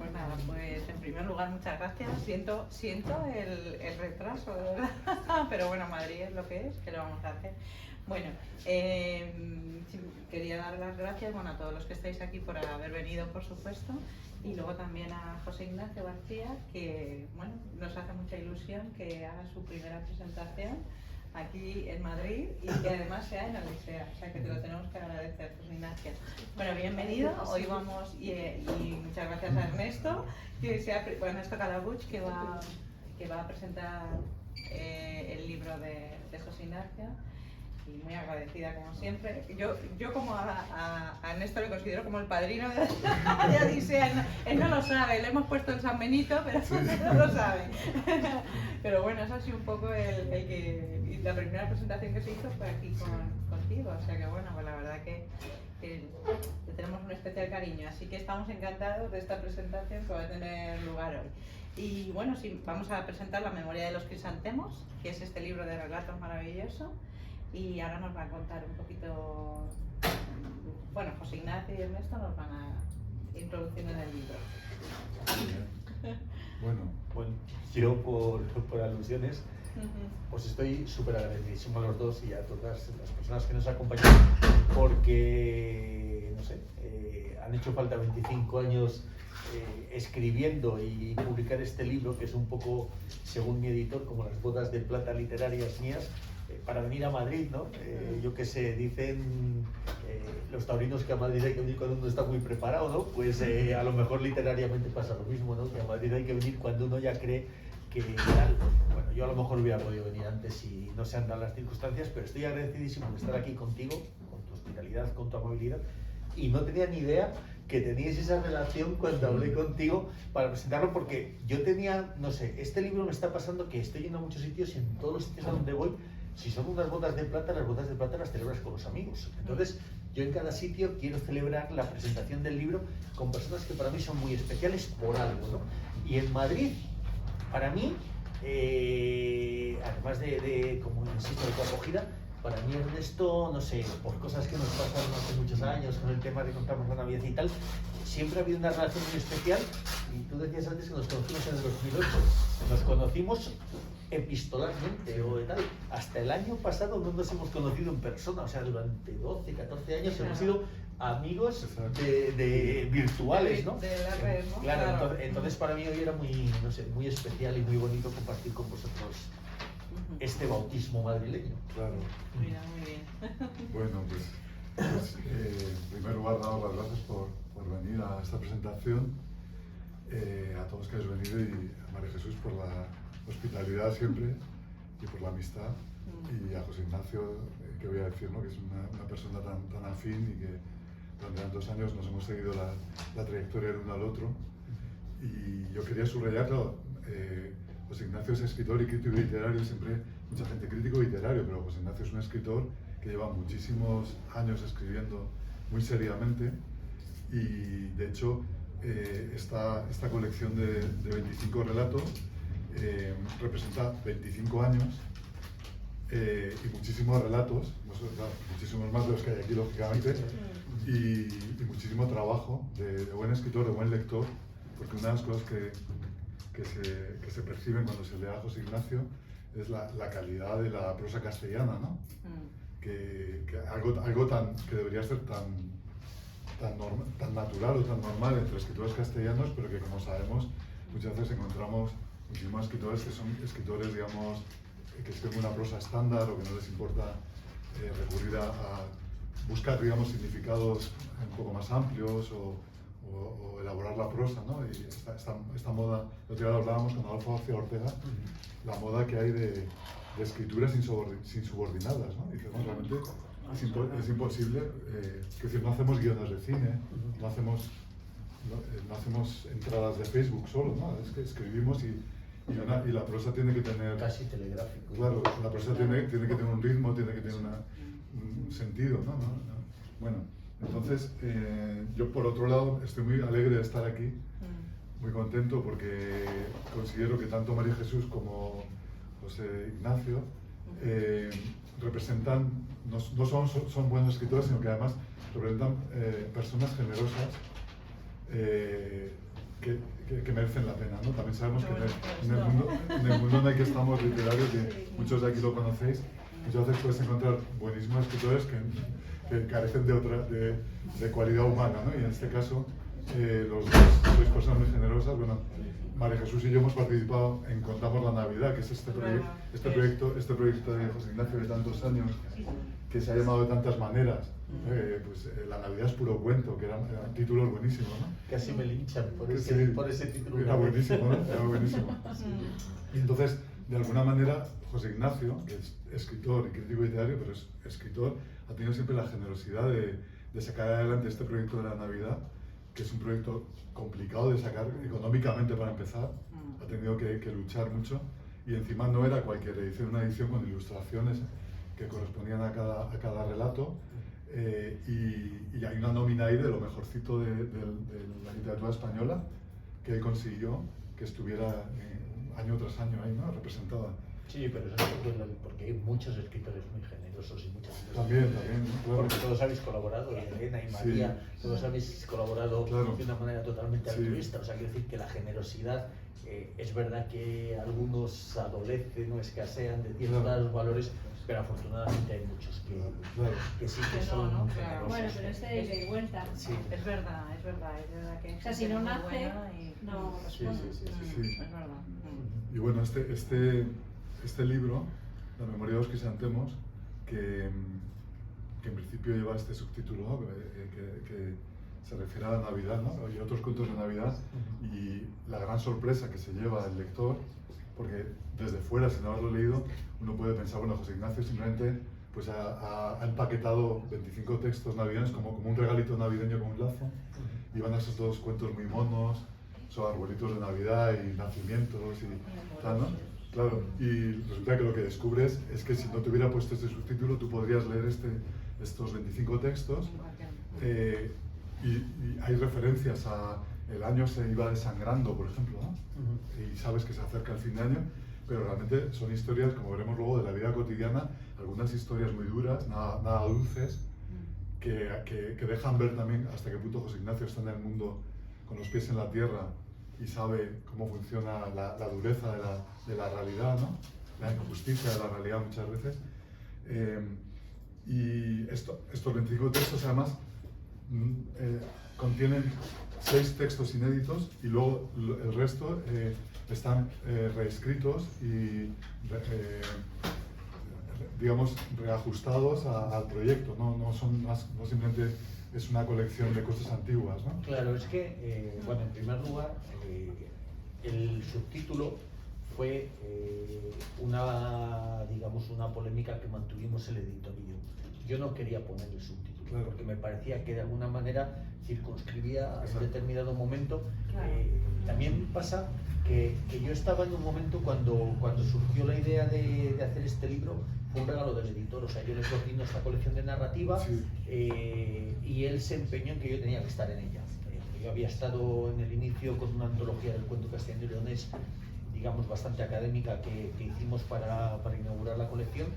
Pues nada, pues en primer lugar muchas gracias. Siento el retraso, de verdad. Pero bueno, Madrid es lo que es, ¿qué le vamos a hacer? Bueno, quería dar las gracias, bueno, a todos los que estáis aquí por haber venido, por supuesto, y luego también a José Ignacio García, que bueno, nos hace mucha ilusión que haga su primera presentación aquí en Madrid y que además sea en Odisea, o sea que te lo tenemos que agradecer, José Ignacio. Bueno, bienvenido, hoy vamos, y muchas gracias a Ernesto, Ernesto Calabuch, que va a presentar el libro de José Ignacio. Y muy agradecida como siempre. Yo como a Ernesto le considero como el padrino de Odisea. Él no lo sabe, le hemos puesto el San Benito, pero no lo sabe. Pero bueno, eso ha sido un poco el que... Y la primera presentación que se hizo fue aquí contigo. O sea que bueno, pues la verdad que le tenemos un especial cariño. Así que estamos encantados de esta presentación que va a tener lugar hoy. Y bueno, sí, vamos a presentar La memoria de los crisantemos, que es este libro de relatos maravilloso. Y ahora nos va a contar un poquito, bueno, José Ignacio y Ernesto nos van a introducir en el libro. Bueno, yo por alusiones os estoy súper agradecidísimo a los dos y a todas las personas que nos acompañan porque, no sé, han hecho falta 25 años escribiendo y publicar este libro, que es un poco, según mi editor, como las bodas de plata literarias mías, para venir a Madrid, ¿no? Yo qué sé, dicen los taurinos que a Madrid hay que venir cuando uno está muy preparado, ¿no? Pues a lo mejor literariamente pasa lo mismo, ¿no? Que a Madrid hay que venir cuando uno ya cree que tal. Bueno, yo a lo mejor hubiera podido venir antes si no se han dado las circunstancias, pero estoy agradecidísimo de estar aquí contigo, con tu hospitalidad, con tu amabilidad, y no tenía ni idea que teníais esa relación cuando hablé contigo para presentarlo, porque yo tenía, no sé, este libro me está pasando que estoy yendo a muchos sitios y en todos los sitios a donde voy, si son unas bodas de plata, las bodas de plata las celebras con los amigos. Entonces, yo en cada sitio quiero celebrar la presentación del libro con personas que para mí son muy especiales por algo, ¿no? Y en Madrid, para mí, además de como insisto, de tu acogida, para mí Ernesto, no sé, por cosas que nos pasaron hace muchos años, con el tema de contarnos la Navidad y tal, siempre ha habido una relación muy especial. Y tú decías antes que nos conocimos en el 2008. Nos conocimos epistolarmente o de tal. Hasta el año pasado no nos hemos conocido en persona, o sea, durante 12, 14 años hemos sido amigos de virtuales, ¿no? De la red, ¿no? Claro, entonces para mí hoy era muy, no sé, muy especial y muy bonito compartir con vosotros este bautismo madrileño. Claro. Mira, muy bien. Bueno, pues en primer lugar, daros las gracias por venir a esta presentación, a todos que habéis venido y a María Jesús por la hospitalidad siempre y por la amistad, y a José Ignacio, que voy a decir, ¿no? Que es una persona tan afín y que durante tantos años nos hemos seguido la trayectoria del uno al otro. Y yo quería subrayarlo. José Ignacio es escritor y crítico literario, siempre mucha gente crítico literario, pero José Ignacio es un escritor que lleva muchísimos años escribiendo muy seriamente, y de hecho esta colección de 25 relatos representa 25 años y muchísimos relatos, claro, muchísimos más de los que hay aquí lógicamente, y muchísimo trabajo de buen escritor, de buen lector, porque una de las cosas que se perciben cuando se lee a José Ignacio es la calidad de la prosa castellana, ¿no? Que algo que debería ser tan natural o tan normal entre escritores castellanos, pero que, como sabemos, muchas veces encontramos muchísimos escritores que son escritores, digamos, que escriben una prosa estándar o que no les importa recurrir a buscar, digamos, significados un poco más amplios o elaborar la prosa, ¿no? Y esta moda, el otro día hablábamos con Adolfo García Ortega, la moda que hay de escrituras insubordinadas, ¿no? Y que realmente es imposible, es decir, no hacemos guiones de cine, no hacemos entradas de Facebook solo, ¿no? Es que escribimos y la prosa tiene que tener... Casi telegráfico. Claro, la prosa tiene que tener un ritmo, tiene que tener un sentido, ¿no? Bueno, entonces yo por otro lado estoy muy alegre de estar aquí, muy contento, porque considero que tanto María Jesús como José Ignacio representan, no son buenos escritores, sino que además representan personas generosas que merecen la pena, ¿no? También sabemos que Bueno, en el mundo en el que estamos literario, que muchos de aquí lo conocéis, muchas veces puedes encontrar buenísimos escritores que carecen de cualidad humana, ¿no? Y en este caso, los dos sois personas muy generosas. Bueno, María Jesús y yo hemos participado en Contamos la Navidad, que es este proyecto de José Ignacio de tantos años, que se ha llamado de tantas maneras. La Navidad es puro cuento, que eran títulos buenísimos, ¿no? Casi me linchan por ese título. Era buenísimo, ¿no? Era buenísimo. Y entonces, de alguna manera, José Ignacio, que es escritor y crítico literario, pero es escritor, ha tenido siempre la generosidad de sacar adelante este proyecto de la Navidad, que es un proyecto complicado de sacar económicamente para empezar. Ha tenido que luchar mucho, y encima no era cualquier edición, una edición con ilustraciones que correspondían a cada relato. Y hay una nómina ahí de lo mejorcito de la literatura española que él consiguió que estuviera año tras año ahí, ¿no? Representada. Sí, pero eso es porque hay muchos escritores muy generosos y muchas También, claro. Porque todos habéis colaborado, Elena y María, todos habéis colaborado de una manera totalmente altruista. O sea, quiero decir que la generosidad, es verdad que algunos adolecen o escasean de ciertos valores, pero afortunadamente hay muchos que sí que son generosos. Bueno, pero es de ida y vuelta. Sí, es verdad que... O sea, si no muy nace, buena no responde. Sí. Es verdad. Y bueno, este libro, La memoria de los crisantemos, que en principio lleva este subtítulo, ¿no? que se refiere a la Navidad, ¿no? Y otros cuentos de Navidad, y la gran sorpresa que se lleva el lector, porque desde fuera, sin haberlo leído, uno puede pensar, bueno, José Ignacio simplemente pues ha empaquetado 25 textos navideños como un regalito navideño con un lazo, y van a esos dos cuentos muy monos, son arbolitos de Navidad y nacimientos y tal, ¿no? Claro, y resulta que lo que descubres es que si no te hubiera puesto este subtítulo, tú podrías leer estos 25 textos, y hay referencias a el año se iba desangrando, por ejemplo, ¿no? Y sabes que se acerca el fin de año, pero realmente son historias, como veremos luego, de la vida cotidiana, algunas historias muy duras, nada dulces, que dejan ver también hasta qué punto José Ignacio está en el mundo con los pies en la tierra y sabe cómo funciona la dureza de la realidad, ¿no? La injusticia de la realidad muchas veces. Y estos 25 textos además contienen 6 textos inéditos, y luego el resto están reescritos y digamos reajustados al proyecto, no simplemente es una colección de cosas antiguas, ¿no? Claro, es que, bueno, en primer lugar, el subtítulo fue una polémica que mantuvimos el editorio. Yo no quería poner el subtítulo, claro, porque me parecía que de alguna manera circunscribía en determinado momento. Claro. También pasa que yo estaba en un momento cuando surgió la idea de hacer este libro, fue un regalo del editor. O sea, yo le coordino esta colección de narrativa, y él se empeñó en que yo tenía que estar en ella. Yo había estado en el inicio con una antología del cuento castellano y leonés, digamos bastante académica, que hicimos para inaugurar la colección,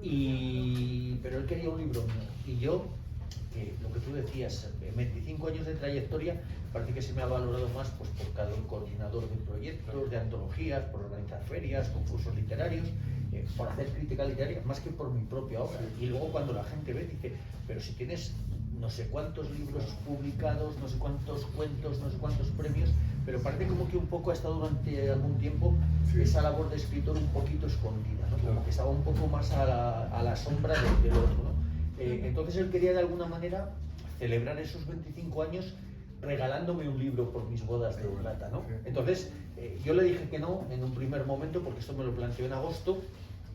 pero él quería un libro mío, y yo, lo que tú decías, 25 años de trayectoria, parece que se me ha valorado más pues por cada coordinador de proyectos, de antologías, por organizar ferias, concursos literarios, por hacer crítica literaria, más que por mi propia obra. Y luego cuando la gente ve, dice, pero si tienes no sé cuántos libros publicados, no sé cuántos cuentos, no sé cuántos premios, pero parece como que un poco ha estado durante algún tiempo esa labor de escritor un poquito escondida, ¿no? Como que estaba un poco más a la sombra del otro, ¿no? Entonces él quería de alguna manera celebrar esos 25 años regalándome un libro por mis bodas de plata, ¿no? Entonces yo le dije que no en un primer momento, porque esto me lo planteó en agosto,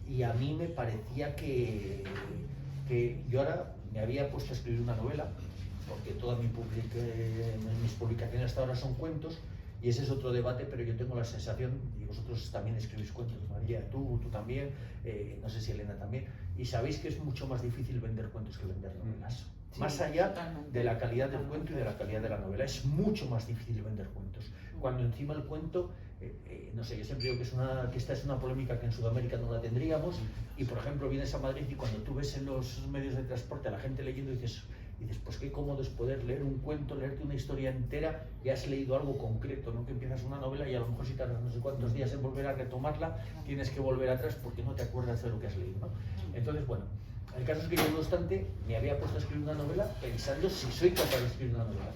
y a mí me parecía que yo ahora me había puesto a escribir una novela, porque todas mis publicaciones hasta ahora son cuentos, y ese es otro debate, pero yo tengo la sensación, y vosotros también escribís cuentos, María, tú también, no sé si Elena también, y sabéis que es mucho más difícil vender cuentos que vender novelas. Sí, más allá de la calidad del cuento y de la calidad de la novela, es mucho más difícil vender cuentos. Cuando encima el cuento, no sé, yo siempre digo que esta es una polémica que en Sudamérica no la tendríamos, y por ejemplo vienes a Madrid y cuando tú ves en los medios de transporte a la gente leyendo, dices, Y dices, pues qué cómodo es poder leer un cuento, leerte una historia entera y has leído algo concreto, no que empiezas una novela y a lo mejor si tardas no sé cuántos días en volver a retomarla, tienes que volver atrás porque no te acuerdas de lo que has leído, ¿no? Entonces, bueno, el caso es que yo, no obstante, me había puesto a escribir una novela pensando si soy capaz de escribir una novela.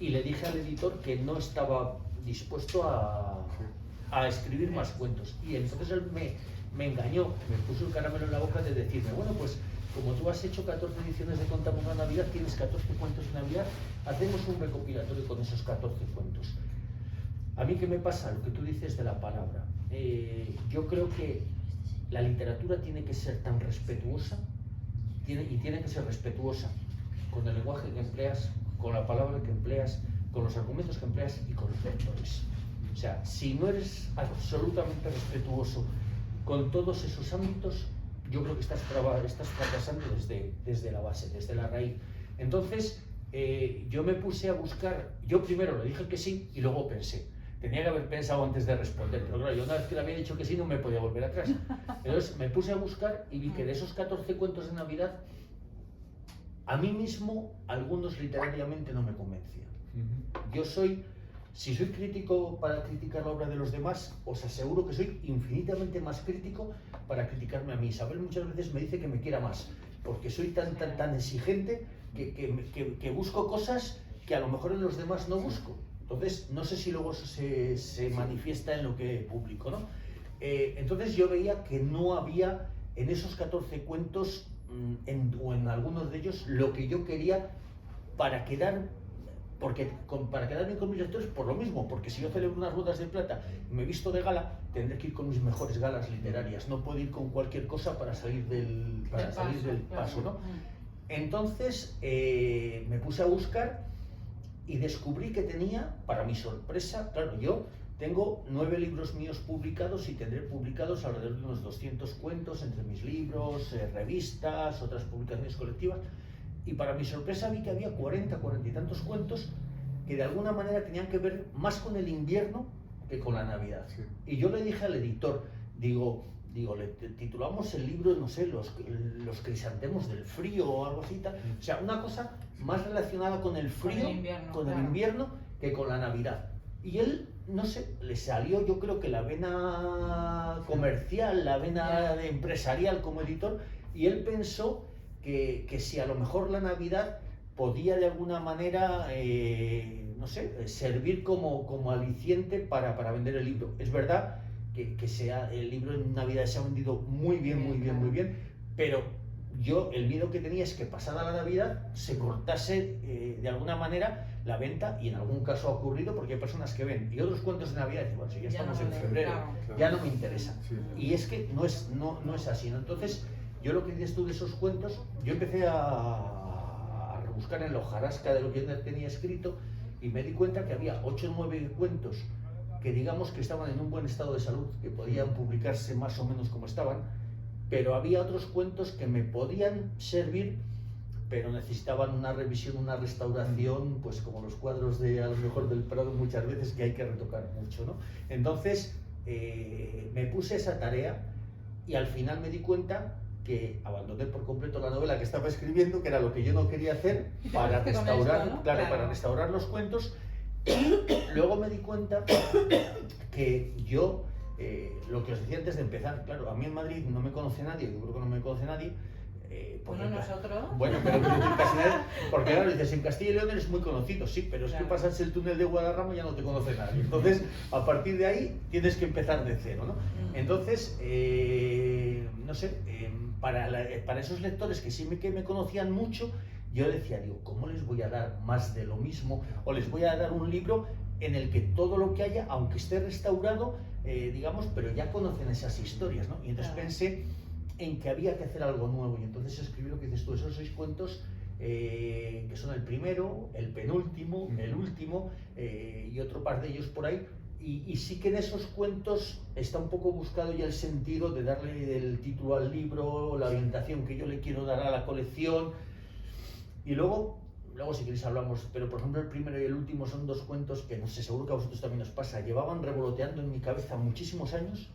Y le dije al editor que no estaba dispuesto a escribir más cuentos. Y entonces él me engañó, me puso el caramelo en la boca de decirme, bueno, pues como tú has hecho 14 ediciones de Contamos una Navidad, tienes 14 cuentos de Navidad, hacemos un recopilatorio con esos 14 cuentos. A mí, ¿qué me pasa? Lo que tú dices de la palabra. Yo creo que la literatura tiene que ser tan respetuosa, tiene que ser respetuosa con el lenguaje que empleas, con la palabra que empleas, con los argumentos que empleas y con los lectores. O sea, si no eres absolutamente respetuoso con todos esos ámbitos, yo creo que estás fracasando desde la base, desde la raíz. Entonces, yo me puse a buscar, yo primero le dije que sí y luego pensé. Tenía que haber pensado antes de responder, pero claro, yo una vez que le había dicho que sí no me podía volver atrás. Entonces me puse a buscar y vi que de esos 14 cuentos de Navidad, a mí mismo, algunos literariamente no me convencían. Yo si soy crítico para criticar la obra de los demás, os aseguro que soy infinitamente más crítico para criticarme a mí. Isabel muchas veces me dice que me quiera más, porque soy tan exigente que busco cosas que a lo mejor en los demás no busco. Entonces, no sé si luego eso se manifiesta en lo que publico, ¿no? Entonces yo veía que no había en esos 14 cuentos, o en algunos de ellos, lo que yo quería para quedar bien con mis lectores, por lo mismo, porque si yo celebro unas bodas de plata y me visto de gala, tendré que ir con mis mejores galas literarias, no puedo ir con cualquier cosa para salir del paso, ¿no? Entonces me puse a buscar y descubrí que tenía, para mi sorpresa, claro, yo tengo 9 libros míos publicados y tendré publicados alrededor de unos 200 cuentos entre mis libros, revistas, otras publicaciones colectivas. Y para mi sorpresa vi que había 40 y tantos cuentos que de alguna manera tenían que ver más con el invierno que con la Navidad. Sí. Y yo le dije al editor, digo, le titulamos el libro, no sé, los crisantemos del frío o algo así, tal. O sea, una cosa más relacionada con el frío, con el invierno que con la Navidad. Y él, no sé, le salió, yo creo que la vena comercial, la vena empresarial como editor, y él pensó que si a lo mejor la Navidad podía de alguna manera, no sé, servir como aliciente para vender el libro. Es verdad que el libro en Navidad se ha vendido muy bien, pero yo el miedo que tenía es que pasada la Navidad se cortase de alguna manera la venta, y en algún caso ha ocurrido porque hay personas que ven y otros cuentos de Navidad y dicen, bueno, si ya estamos en febrero, ya no me interesa. Y es que no es así, ¿no? Entonces, yo lo que dices tú de esos cuentos, yo empecé a rebuscar en la hojarasca de lo que yo tenía escrito y me di cuenta que había 8 o 9 cuentos que digamos que estaban en un buen estado de salud, que podían publicarse más o menos como estaban, pero había otros cuentos que me podían servir, pero necesitaban una revisión, una restauración, pues como los cuadros a lo mejor del Prado muchas veces, que hay que retocar mucho, ¿no? Entonces me puse esa tarea y al final me di cuenta que abandoné por completo la novela que estaba escribiendo, que era lo que yo no quería hacer, para restaurar, esto, ¿no? Para restaurar los cuentos. Y luego me di cuenta que yo, lo que os decía antes de empezar, claro, a mí en Madrid no me conoce nadie, yo creo que no me conoce nadie. Bueno, nosotros. Bueno, pero casi nadie, porque claro, dices, en Castilla y León eres muy conocido, sí, pero es que pasas el túnel de Guadarrama y ya no te conoce nadie. Entonces, a partir de ahí tienes que empezar de cero, ¿no? Entonces, no sé, para esos lectores que sí que me conocían mucho, yo decía, digo, ¿cómo les voy a dar más de lo mismo? O les voy a dar un libro en el que todo lo que haya, aunque esté restaurado, digamos, pero ya conocen esas historias, ¿no? Y entonces pensé en que había que hacer algo nuevo, y entonces escribí lo que dices tú, esos 6 cuentos, que son el primero, el penúltimo, el último, y otro par de ellos por ahí, y sí que en esos cuentos está un poco buscado ya el sentido de darle el título al libro, la orientación que yo le quiero dar a la colección. Y luego luego si queréis hablamos, pero por ejemplo el primero y el último son dos cuentos que no sé, seguro que a vosotros también os pasa, llevaban revoloteando en mi cabeza muchísimos años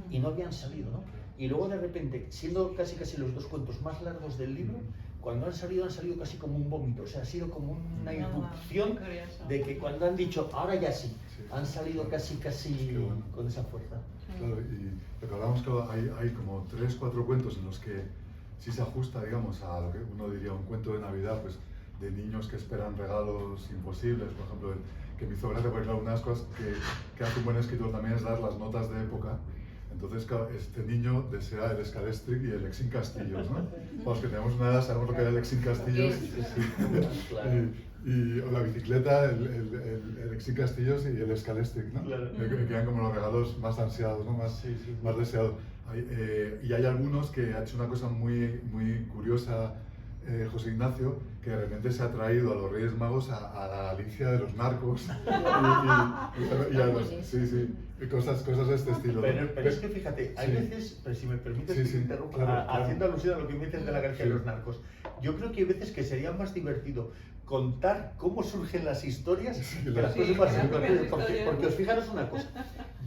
y no habían salido, ¿no? Y luego de repente, siendo casi los dos cuentos más largos del libro, cuando han salido casi como un vómito, o sea, ha sido como una irrupción de que cuando han dicho, ahora ya sí, han salido casi bueno, con esa fuerza. Claro, y recordamos que hay como 3 o 4 cuentos en los que sí se ajusta, digamos, a lo que uno diría un cuento de Navidad, pues de niños que esperan regalos imposibles, por ejemplo, que me hizo gracia porque claro, una de las cosas que hace un buen escritor también es dar las notas de época. Entonces, claro, este niño desea el Scalestric y el Lexing Castillos, ¿no? Para los que tenemos una edad sabemos lo que era el Lexing Castillos. O la bicicleta, el Lexing Castillos y el Scalestric, ¿no? Claro. Que quedan como los regalos más ansiados, ¿no? Más deseados. Y hay algunos que ha hecho una cosa muy curiosa, José Ignacio, que de repente se ha traído a los Reyes Magos a la Alicia de los narcos y cosas de este estilo. Pero es que fíjate, hay veces, pero si me permites que te interrumpa, claro. Haciendo alusión a lo que me dices de la Galicia de los narcos, yo creo que hay veces que sería más divertido contar cómo surgen las historias que las cosas porque os fijaros una cosa,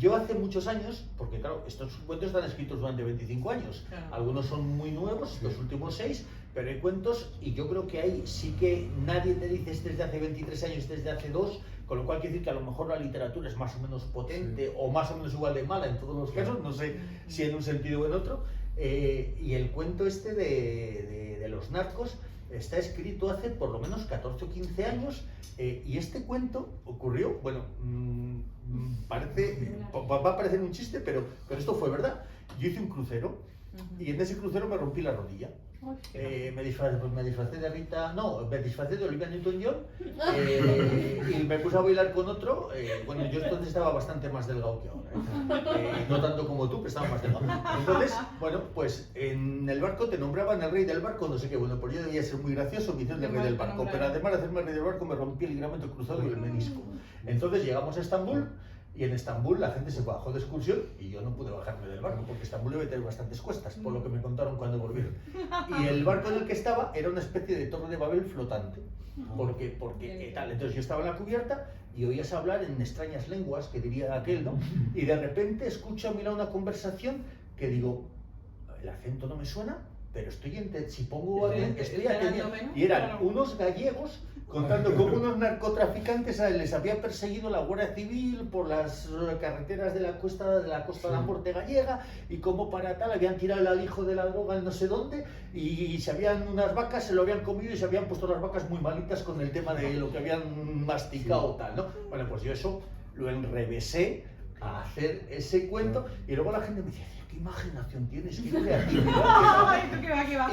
yo hace muchos años, porque claro, estos cuentos están escritos durante 25 años, algunos son muy nuevos, estos últimos 6, pero hay cuentos y yo creo que hay, sí que nadie te dice este es de hace 23 años, este es de hace 2, con lo cual quiere decir que a lo mejor la literatura es más o menos potente o más o menos igual de mala en todos los casos, no sé si en un sentido o en otro, y el cuento este de los narcos está escrito hace por lo menos 14 o 15 años y este cuento ocurrió, bueno, va a parecer un chiste, pero esto fue verdad. Yo hice un crucero y en ese crucero me rompí la rodilla. Me disfracé de Rita, no, me disfracé de Olivia Newton-John y me puse a bailar con otro. Bueno, yo entonces estaba bastante más delgado que ahora, no tanto como tú, pero estaba más delgado. Entonces, bueno, pues en el barco te nombraban el rey del barco, no sé qué, bueno, pues yo debía ser muy gracioso, me hicieron el rey del barco, pero además de hacerme el rey del barco me rompí el ligamento cruzado y el menisco. Entonces llegamos a Estambul. Y en Estambul la gente se bajó de excursión y yo no pude bajarme del barco porque Estambul debe tener bastantes cuestas, por lo que me contaron cuando volvieron. Y el barco en el que estaba era una especie de torre de Babel flotante, porque tal. Entonces yo estaba en la cubierta y oías hablar en extrañas lenguas, que diría aquel, ¿no? Y de repente escucho a mi lado una conversación que digo, el acento no me suena, pero estoy atendiendo. Y eran unos gallegos contando cómo unos narcotraficantes les había perseguido la Guardia Civil por las carreteras de la costa de la Morte gallega y cómo para tal habían tirado al hijo de la droga en no sé dónde y se habían unas vacas, se lo habían comido y se habían puesto las vacas muy malitas con el tema de lo que habían masticado tal, ¿no? Bueno, pues yo eso lo enrevesé a hacer ese cuento y luego la gente me dice, ¿qué imaginación tienes? ¿Qué creatividad? Ay, tú que va.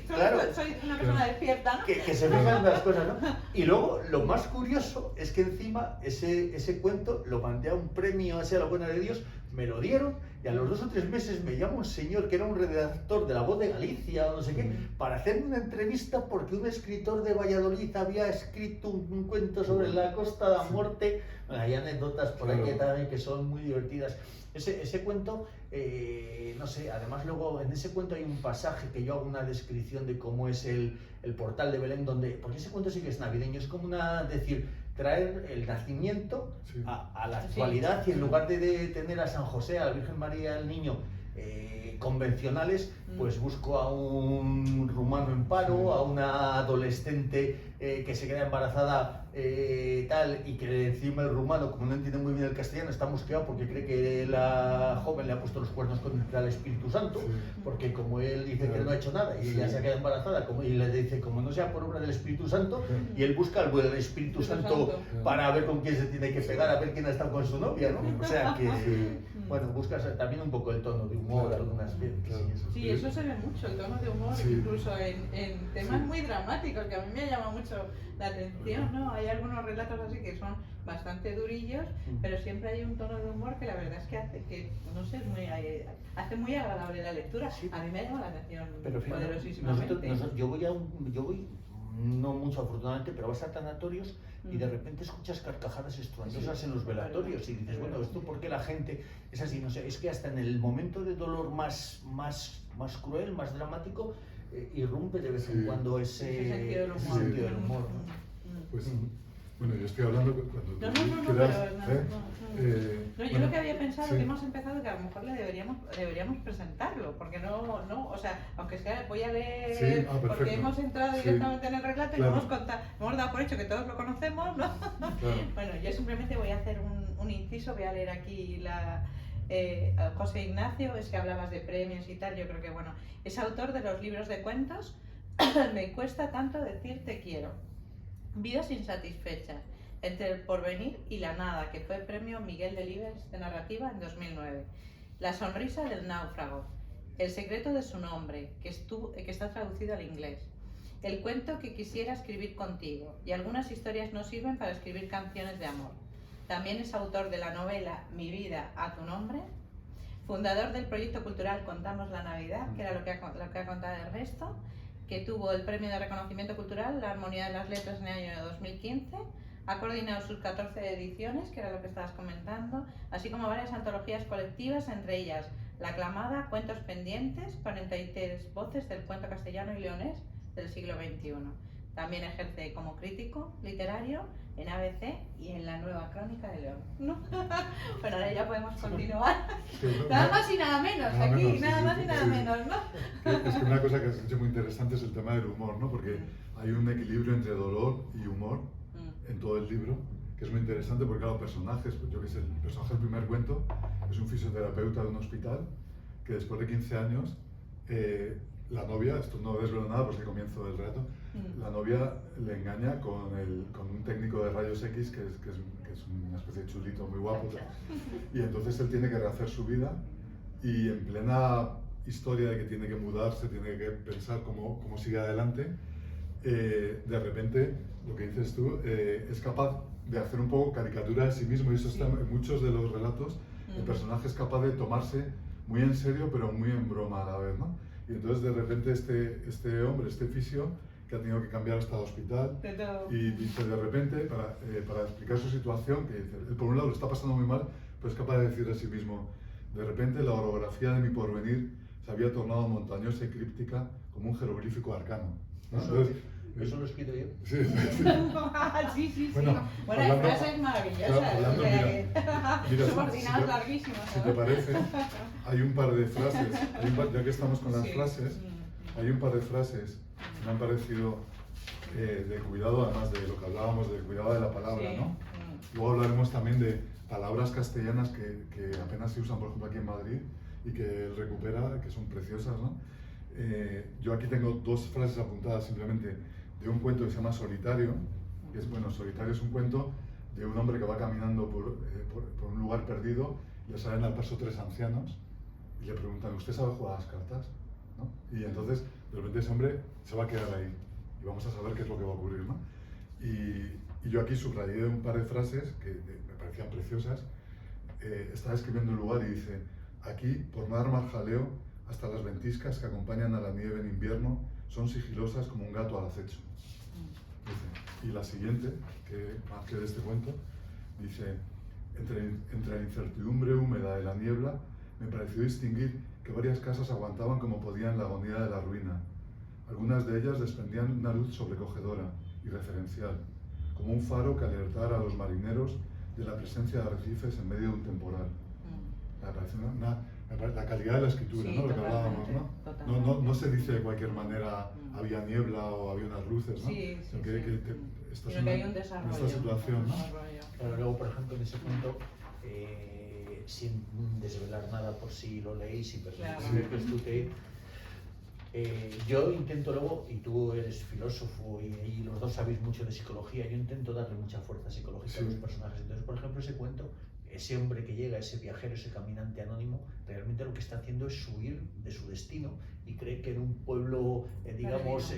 Solo soy una persona despierta, ¿no? Que se fijan las cosas, ¿no? Y luego, lo más curioso es que encima ese cuento lo mandé a un premio hacia la buena de Dios, me lo dieron y a los 2 o 3 meses me llama un señor que era un redactor de La Voz de Galicia o no sé qué, para hacerme una entrevista porque un escritor de Valladolid había escrito un cuento sobre la Costa de la Morte. Bueno, hay anécdotas por ahí que también que son muy divertidas. Ese cuento, no sé, además luego en ese cuento hay un pasaje que yo hago una descripción de cómo es el portal de Belén, porque ese cuento sí que es navideño, es como traer el nacimiento a la actualidad y en lugar de tener a San José, a la Virgen María, al Niño, convencionales, pues busco a un rumano en paro, a una adolescente que se queda embarazada tal y que encima el rumano, como no entiende muy bien el castellano, está mosqueado porque cree que la joven le ha puesto los cuernos contra el Espíritu Santo, porque como él dice que no ha hecho nada y ella se queda embarazada y le dice como no sea por obra del Espíritu Santo, y él busca el Espíritu Santo para ver con quién se tiene que pegar, a ver quién ha estado con su novia, ¿no? O sea que, bueno, buscas también un poco el tono de humor algunas veces. Sí, eso se ve mucho, el tono de humor, incluso en temas muy dramáticos, que a mí me llama mucho la atención, ¿no? Hay algunos relatos así que son bastante durillos, pero siempre hay un tono de humor que la verdad es que hace que, no sé, hace muy agradable la lectura. A mí me llama la atención poderosísimamente. Yo voy no mucho afortunadamente, pero vas a tanatorios y de repente escuchas carcajadas estruendosas en los velatorios y dices, bueno, ¿esto por qué la gente es así? No sé, es que hasta en el momento de dolor más cruel, más dramático, irrumpe de vez en Sí. cuando Ese sentido del humor. sentido del humor, ¿no? Pues, bueno, yo estoy hablando cuando No, tú no, no, quieras, pero no, ¿eh? no, yo Bueno, lo que había pensado, sí. que hemos empezado, que a lo mejor le deberíamos presentarlo, porque no, o sea, aunque sea, voy a leer, Sí, porque perfecto. hemos entrado Sí. directamente en el relato y Claro. hemos dado por hecho que todos lo conocemos, ¿no? Claro. Bueno, yo simplemente voy a hacer un inciso, voy a leer aquí José Ignacio, es que hablabas de premios y tal, yo creo que bueno, es autor de los libros de cuentos Me cuesta tanto decir te quiero, Vidas insatisfechas, Entre el porvenir y la nada, que fue premio Miguel Delibes de narrativa en 2009, La sonrisa del náufrago, El secreto de su nombre, que está traducido al inglés, El cuento que quisiera escribir contigo, y algunas historias no sirven para escribir canciones de amor. También es autor de la novela Mi vida a tu nombre, fundador del proyecto cultural Contamos la Navidad, que era lo que ha contado Ernesto, que tuvo el premio de reconocimiento cultural La Armonía de las Letras en el año 2015, ha coordinado sus 14 ediciones, que era lo que estabas comentando, así como varias antologías colectivas, entre ellas la aclamada Cuentos pendientes, 43 voces del cuento castellano y leonés del siglo XXI. También ejerce como crítico literario en ABC y en la Nueva Crónica de León. ¿No? Bueno, ahora ya podemos continuar. Nada más y nada menos, Nada aquí, menos, nada sí, más y sí, nada sí. menos, ¿no? Es que una cosa que has dicho muy interesante es el tema del humor, ¿no? Porque hay un equilibrio entre dolor y humor en todo el libro, que es muy interesante porque, claro, personajes, pues yo que sé, el personaje del primer cuento es un fisioterapeuta de un hospital que después de 15 años, la novia, esto no desvelo nada porque es el comienzo del relato, la novia le engaña con un técnico de rayos X que es una especie de chulito muy guapo, y entonces él tiene que rehacer su vida y en plena historia de que tiene que mudarse, tiene que pensar cómo sigue adelante, de repente, lo que dices tú, es capaz de hacer un poco caricatura de sí mismo, y eso está en muchos de los relatos. El personaje es capaz de tomarse muy en serio pero muy en broma a la vez, ¿no? Y entonces de repente este hombre, este fisio, que ha tenido que cambiar hasta el hospital, y dice de repente, para explicar su situación, que dice, él por un lado lo está pasando muy mal, pero es capaz de decir a sí mismo, de repente la orografía de mi porvenir se había tornado montañosa y críptica como un jeroglífico arcano, ¿no? Entonces, ¿Eso lo he escrito yo? sí, sí. Sí, sí, sí. Bueno, Bueno, hay hablando- frases maravillosas. claro, hablando, o sea, mira, que- si subordinadas te- larguísimas. Si ¿no? te parece, hay un par de frases, ya que estamos con las Sí. frases, hay un par de frases que me han parecido de cuidado, además de lo que hablábamos, del cuidado de la palabra, Sí. ¿no? Luego hablaremos también de palabras castellanas que apenas se usan, por ejemplo, aquí en Madrid, y que él recupera, que son preciosas, ¿no? Yo aquí tengo dos frases apuntadas simplemente de un cuento que se llama Solitario, que es, bueno, Solitario es un cuento de un hombre que va caminando por un lugar perdido, le salen al paso tres ancianos y le preguntan, ¿usted sabe jugar a las cartas? ¿No? Y entonces, de repente ese hombre se va a quedar ahí y vamos a saber qué es lo que va a ocurrir, ¿no? Y yo aquí subrayé un par de frases que me parecían preciosas. Estaba escribiendo un lugar y dice, aquí, por no dar más jaleo, hasta las ventiscas que acompañan a la nieve en invierno son sigilosas como un gato al acecho. Dice, y la siguiente, que más que de este cuento, dice, entre la incertidumbre húmeda de la niebla, me pareció distinguir que varias casas aguantaban como podían la agonía de la ruina. Algunas de ellas desprendían una luz sobrecogedora y referencial, como un faro que alertara a los marineros de la presencia de arrecifes en medio de un temporal. Me parece la calidad de la escritura, Sí, ¿no? Lo que totalmente, hablábamos, ¿no? totalmente. No se dice de cualquier manera había niebla o había unas luces, ¿no? Sí, sí, Sino sí. estás Sino que hay un desarrollo. en esta situación, ¿no? Claro, luego, por ejemplo, en ese punto, sin desvelar nada por si lo leéis y Claro. que os tuteé, yo intento luego, y tú eres filósofo y los dos sabéis mucho de psicología, yo intento darle mucha fuerza psicológica a los personajes. Entonces, por ejemplo, ese cuento, ese hombre que llega, ese viajero, ese caminante anónimo, realmente lo que está haciendo es huir de su destino y cree que en un pueblo, digamos,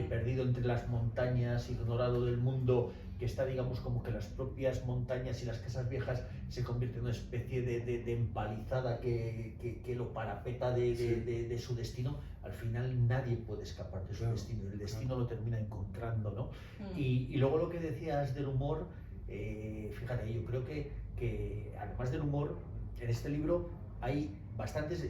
perdido entre las montañas, ignorado del mundo, que está, digamos, como que las propias montañas y las casas viejas se convierten en una especie de empalizada que lo parapeta de su destino. Al final nadie puede escapar de su destino, el destino lo termina encontrando, ¿no? Y luego lo que decías del humor, fíjate, yo creo que además del humor, en este libro hay bastantes.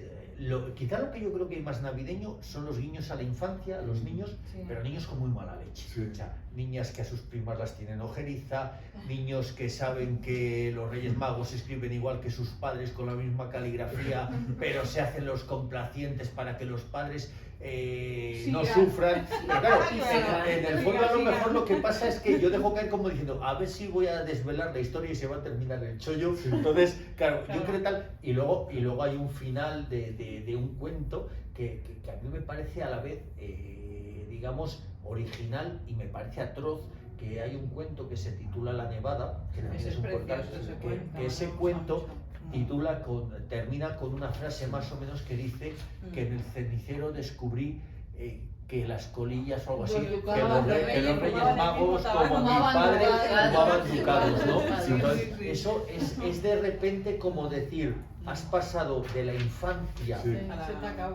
Quizá lo que yo creo que hay más navideño son los guiños a la infancia, a los niños, Sí. pero niños con muy mala leche. Sí. O sea, niñas que a sus primas las tienen ojeriza, niños que saben que los Reyes Magos escriben igual que sus padres con la misma caligrafía, pero se hacen los complacientes para que los padres no sufran. Pero claro, en el fondo a lo mejor lo que pasa es que yo dejo caer como diciendo, a ver si voy a desvelar la historia y se va a terminar el chollo. Entonces, claro, yo creo tal. Y luego hay un final de un cuento que a mí me parece a la vez, digamos, original y me parece atroz. Que hay un cuento que se titula La Nevada, que también es un precioso, cuento, que ese cuento termina con una frase más o menos que dice que en el cenicero descubrí que las colillas o algo así, que los Reyes Magos, como mi padre, fumaban ducados, ¿no? Entonces, eso es de repente como decir, has pasado de la infancia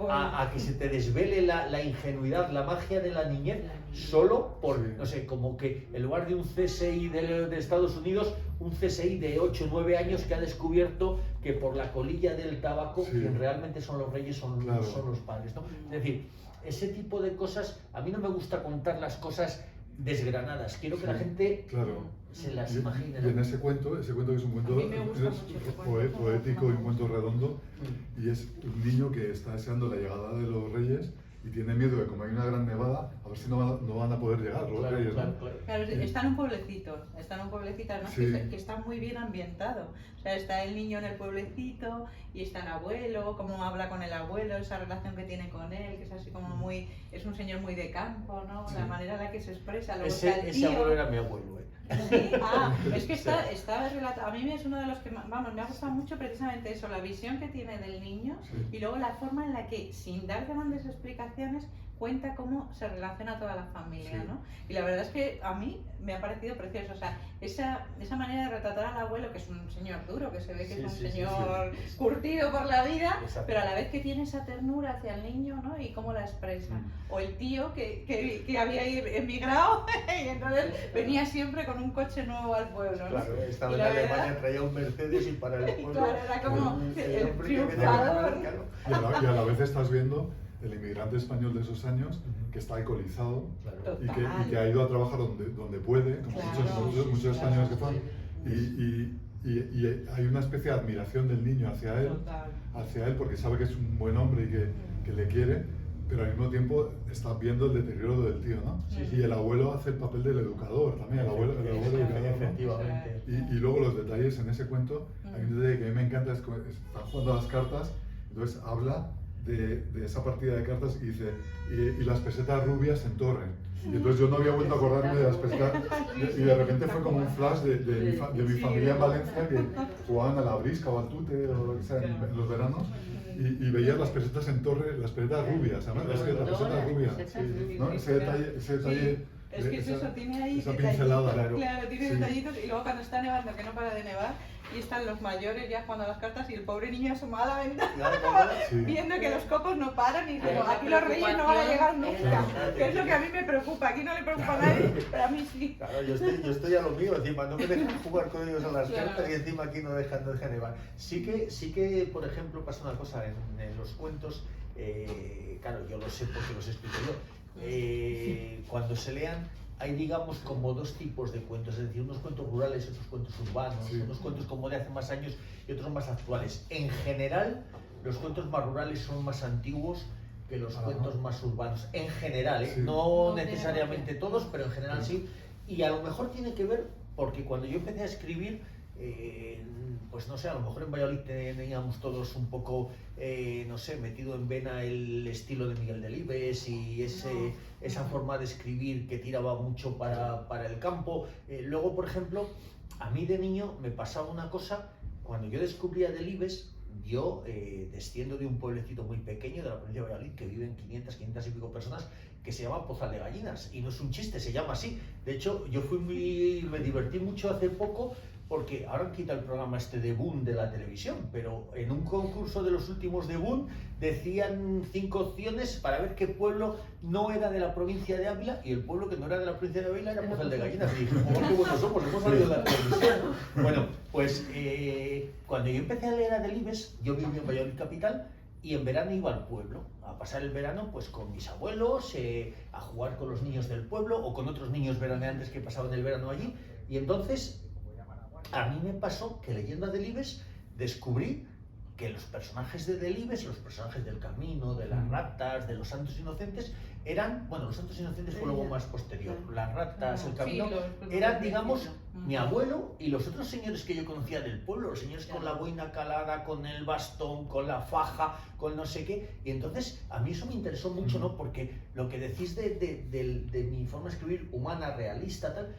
a que se te desvele la ingenuidad, la magia de la niñez, solo por, no sé, como que en lugar de un CSI de Estados Unidos, un CSI de 8 o 9 años que ha descubierto que por la colilla del tabaco, quien realmente son los reyes son los padres, ¿no? Es decir, ese tipo de cosas, a mí no me gusta contar las cosas desgranadas, quiero que la gente se las imagine. Y en ese cuento que es un cuento poético y un cuento redondo, y es un niño que está deseando la llegada de los reyes y tiene miedo de, como hay una gran nevada, a ver si no van a poder llegar los reyes, ¿no? Claro, está en un pueblecito, además que está muy bien ambientado. O sea, está el niño en el pueblecito y está el abuelo, cómo habla con el abuelo, esa relación que tiene con él, que es así como muy, es un señor muy de campo, ¿no? La manera en la que se expresa. Luego Ese abuelo era mi abuelo, Sí, es que está relatado. A mí es uno de los que, vamos, me ha gustado mucho precisamente eso, la visión que tiene del niño y luego la forma en la que, sin dar grandes explicaciones, cuenta cómo se relaciona toda la familia, ¿no? Y la verdad es que a mí me ha parecido precioso, o sea, esa manera de retratar al abuelo, que es un señor duro, que se ve que es un señor curtido por la vida, pero a la vez que tiene esa ternura hacia el niño, ¿no? Y cómo la expresa. O el tío que había emigrado y entonces venía siempre con un coche nuevo al pueblo, ¿no? Claro, estaba en Alemania, traía un Mercedes y para el pueblo... Claro, era como el triunfador. Y a la vez estás viendo el inmigrante español de esos años que está alcoholizado y que ha ido a trabajar donde puede, como muchos españoles que van, y hay una especie de admiración del niño hacia él porque sabe que es un buen hombre y que le quiere, pero al mismo tiempo está viendo el deterioro del tío, ¿no? Y el abuelo hace el papel del educador también, el abuelo educador, efectivamente. Y luego los detalles en ese cuento, hay un detalle que a mí me encanta, es que están jugando a las cartas, entonces habla de esa partida de cartas y dice, y las pesetas rubias en torre. Y entonces yo no había vuelto a acordarme de las pesetas, y de repente fue como un flash de mi familia en Valencia, que jugaban a la brisca o al tute o lo que sea en los veranos, y veías las pesetas en torre, las pesetas rubias, además es que la peseta rubia, ¿no? Ese detalle es que es eso, tiene ahí esa pincelada, claro, tiene detallitos, y luego cuando está nevando, que no para de nevar, y están los mayores ya jugando a las cartas y el pobre niño asomado a la ventana viendo que los copos no paran y como aquí los reyes no van a llegar nunca, que es lo que a mí me preocupa. Aquí no le preocupa a nadie, pero a mí sí. Claro, yo estoy a lo mío, encima no me dejan jugar con ellos a las cartas y encima aquí no dejan nevar. Sí que, por ejemplo, pasa una cosa en los cuentos, claro, yo lo sé porque los explico yo, cuando se lean hay, digamos, como dos tipos de cuentos, es decir, unos cuentos rurales y otros cuentos urbanos, unos cuentos como de hace más años y otros más actuales. En general, los cuentos más rurales son más antiguos que los cuentos más urbanos, en general, no necesariamente todos, pero en general sí, y a lo mejor tiene que ver porque cuando yo empecé a escribir, pues no sé, a lo mejor en Valladolid teníamos todos un poco, no sé, metido en vena el estilo de Miguel Delibes y esa forma de escribir que tiraba mucho para el campo. Luego, por ejemplo, a mí de niño me pasaba una cosa, cuando yo descubría Delibes, yo desciendo de un pueblecito muy pequeño de la provincia de Valladolid, que viven 500 y pico personas, que se llama Pozal de Gallinas, y no es un chiste, se llama así. De hecho, yo me divertí mucho hace poco porque ahora han quitado el programa este de Boom de la televisión, pero en un concurso de los últimos de Boom decían 5 opciones para ver qué pueblo no era de la provincia de Ávila, y el pueblo que no era de la provincia de Ávila era Pozuelo de Gallinas. Y dije, qué buenos somos, hemos salido de la televisión. Bueno, pues cuando yo empecé a leer a Delibes, yo viví en Valladolid capital, y en verano iba al pueblo, a pasar el verano pues con mis abuelos, a jugar con los niños del pueblo o con otros niños veraneantes que pasaban el verano allí. Y entonces a mí me pasó que leyendo a Delibes descubrí que los personajes de Delibes, los personajes del Camino, de las ratas, de los Santos Inocentes, eran, bueno, los Santos Inocentes fue luego más posterior, las ratas, el Camino, eran, digamos, mi abuelo y los otros señores que yo conocía del pueblo, los señores con la boina calada, con el bastón, con la faja, con no sé qué. Y entonces a mí eso me interesó mucho, ¿no? Porque lo que decís de mi forma de escribir, humana, realista, tal,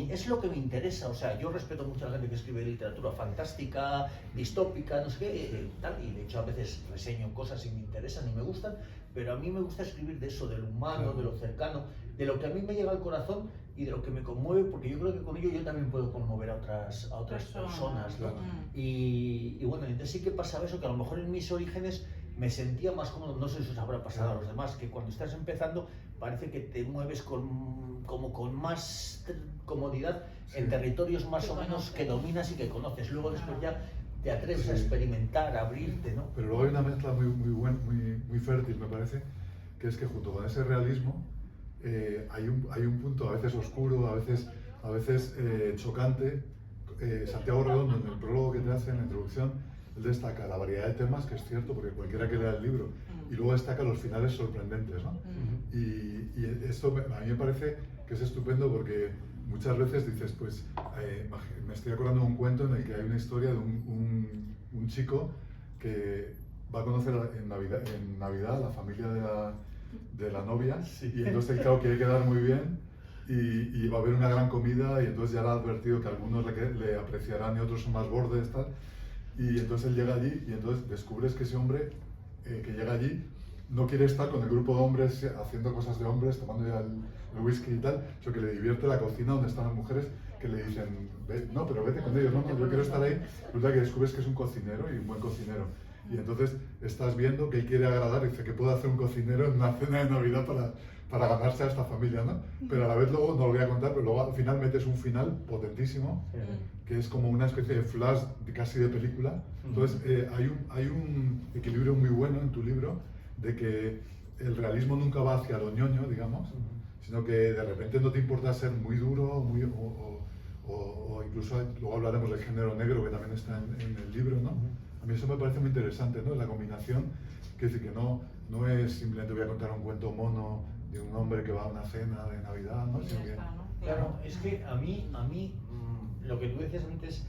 es lo que me interesa. O sea, yo respeto mucho a la gente que escribe literatura fantástica, distópica, no sé qué, tal, y de hecho a veces reseño cosas y me interesan y me gustan, pero a mí me gusta escribir de eso, de lo humano, de lo cercano, de lo que a mí me llega al corazón y de lo que me conmueve, porque yo creo que con ello yo también puedo conmover a otras personas, ¿no? Y bueno, entonces sí que pasaba eso, que a lo mejor en mis orígenes me sentía más cómodo, no sé si os habrá pasado a los demás, que cuando estás empezando parece que te mueves como con más comodidad en territorios más o menos que dominas y que conoces. Luego después ya te atreves a experimentar, a abrirte, ¿no? Pero luego hay una mezcla muy fértil, me parece, que es que junto con ese realismo hay un punto a veces oscuro, a veces chocante. Santiago Redondo, en el prólogo que te hace, en la introducción, él destaca la variedad de temas, que es cierto, porque cualquiera que lea el libro, y luego destaca los finales sorprendentes, ¿no? Y esto a mí me parece que es estupendo, porque muchas veces dices, pues, me estoy acordando de un cuento en el que hay una historia de un chico que va a conocer en Navidad a la familia de la novia, y entonces, claro, quiere quedar muy bien, y va a haber una gran comida, y entonces ya le ha advertido que algunos le apreciarán y otros son más bordes, tal. Y entonces él llega allí y entonces descubres que ese hombre que llega allí no quiere estar con el grupo de hombres haciendo cosas de hombres, tomando ya el whisky y tal, sino que le divierte la cocina donde están las mujeres que le dicen, no, pero vete con ellos, no, yo quiero estar ahí. Resulta que descubres que es un cocinero y un buen cocinero. Y entonces estás viendo que él quiere agradar y dice que puede hacer un cocinero en una cena de Navidad para ganarse a esta familia, ¿no? Pero a la vez luego, no lo voy a contar, pero luego al final metes un final potentísimo, que es como una especie de flash casi de película. Entonces hay un equilibrio muy bueno en tu libro, de que el realismo nunca va hacia lo ñoño, digamos, sino que de repente no te importa ser muy duro, o incluso luego hablaremos del género negro, que también está en el libro, ¿no? A mí eso me parece muy interesante, ¿no? La combinación, que dice que no es simplemente voy a contar un cuento mono de un hombre que va a una cena de Navidad, ¿no? Sino que... Claro, es que a mí lo que tú decías antes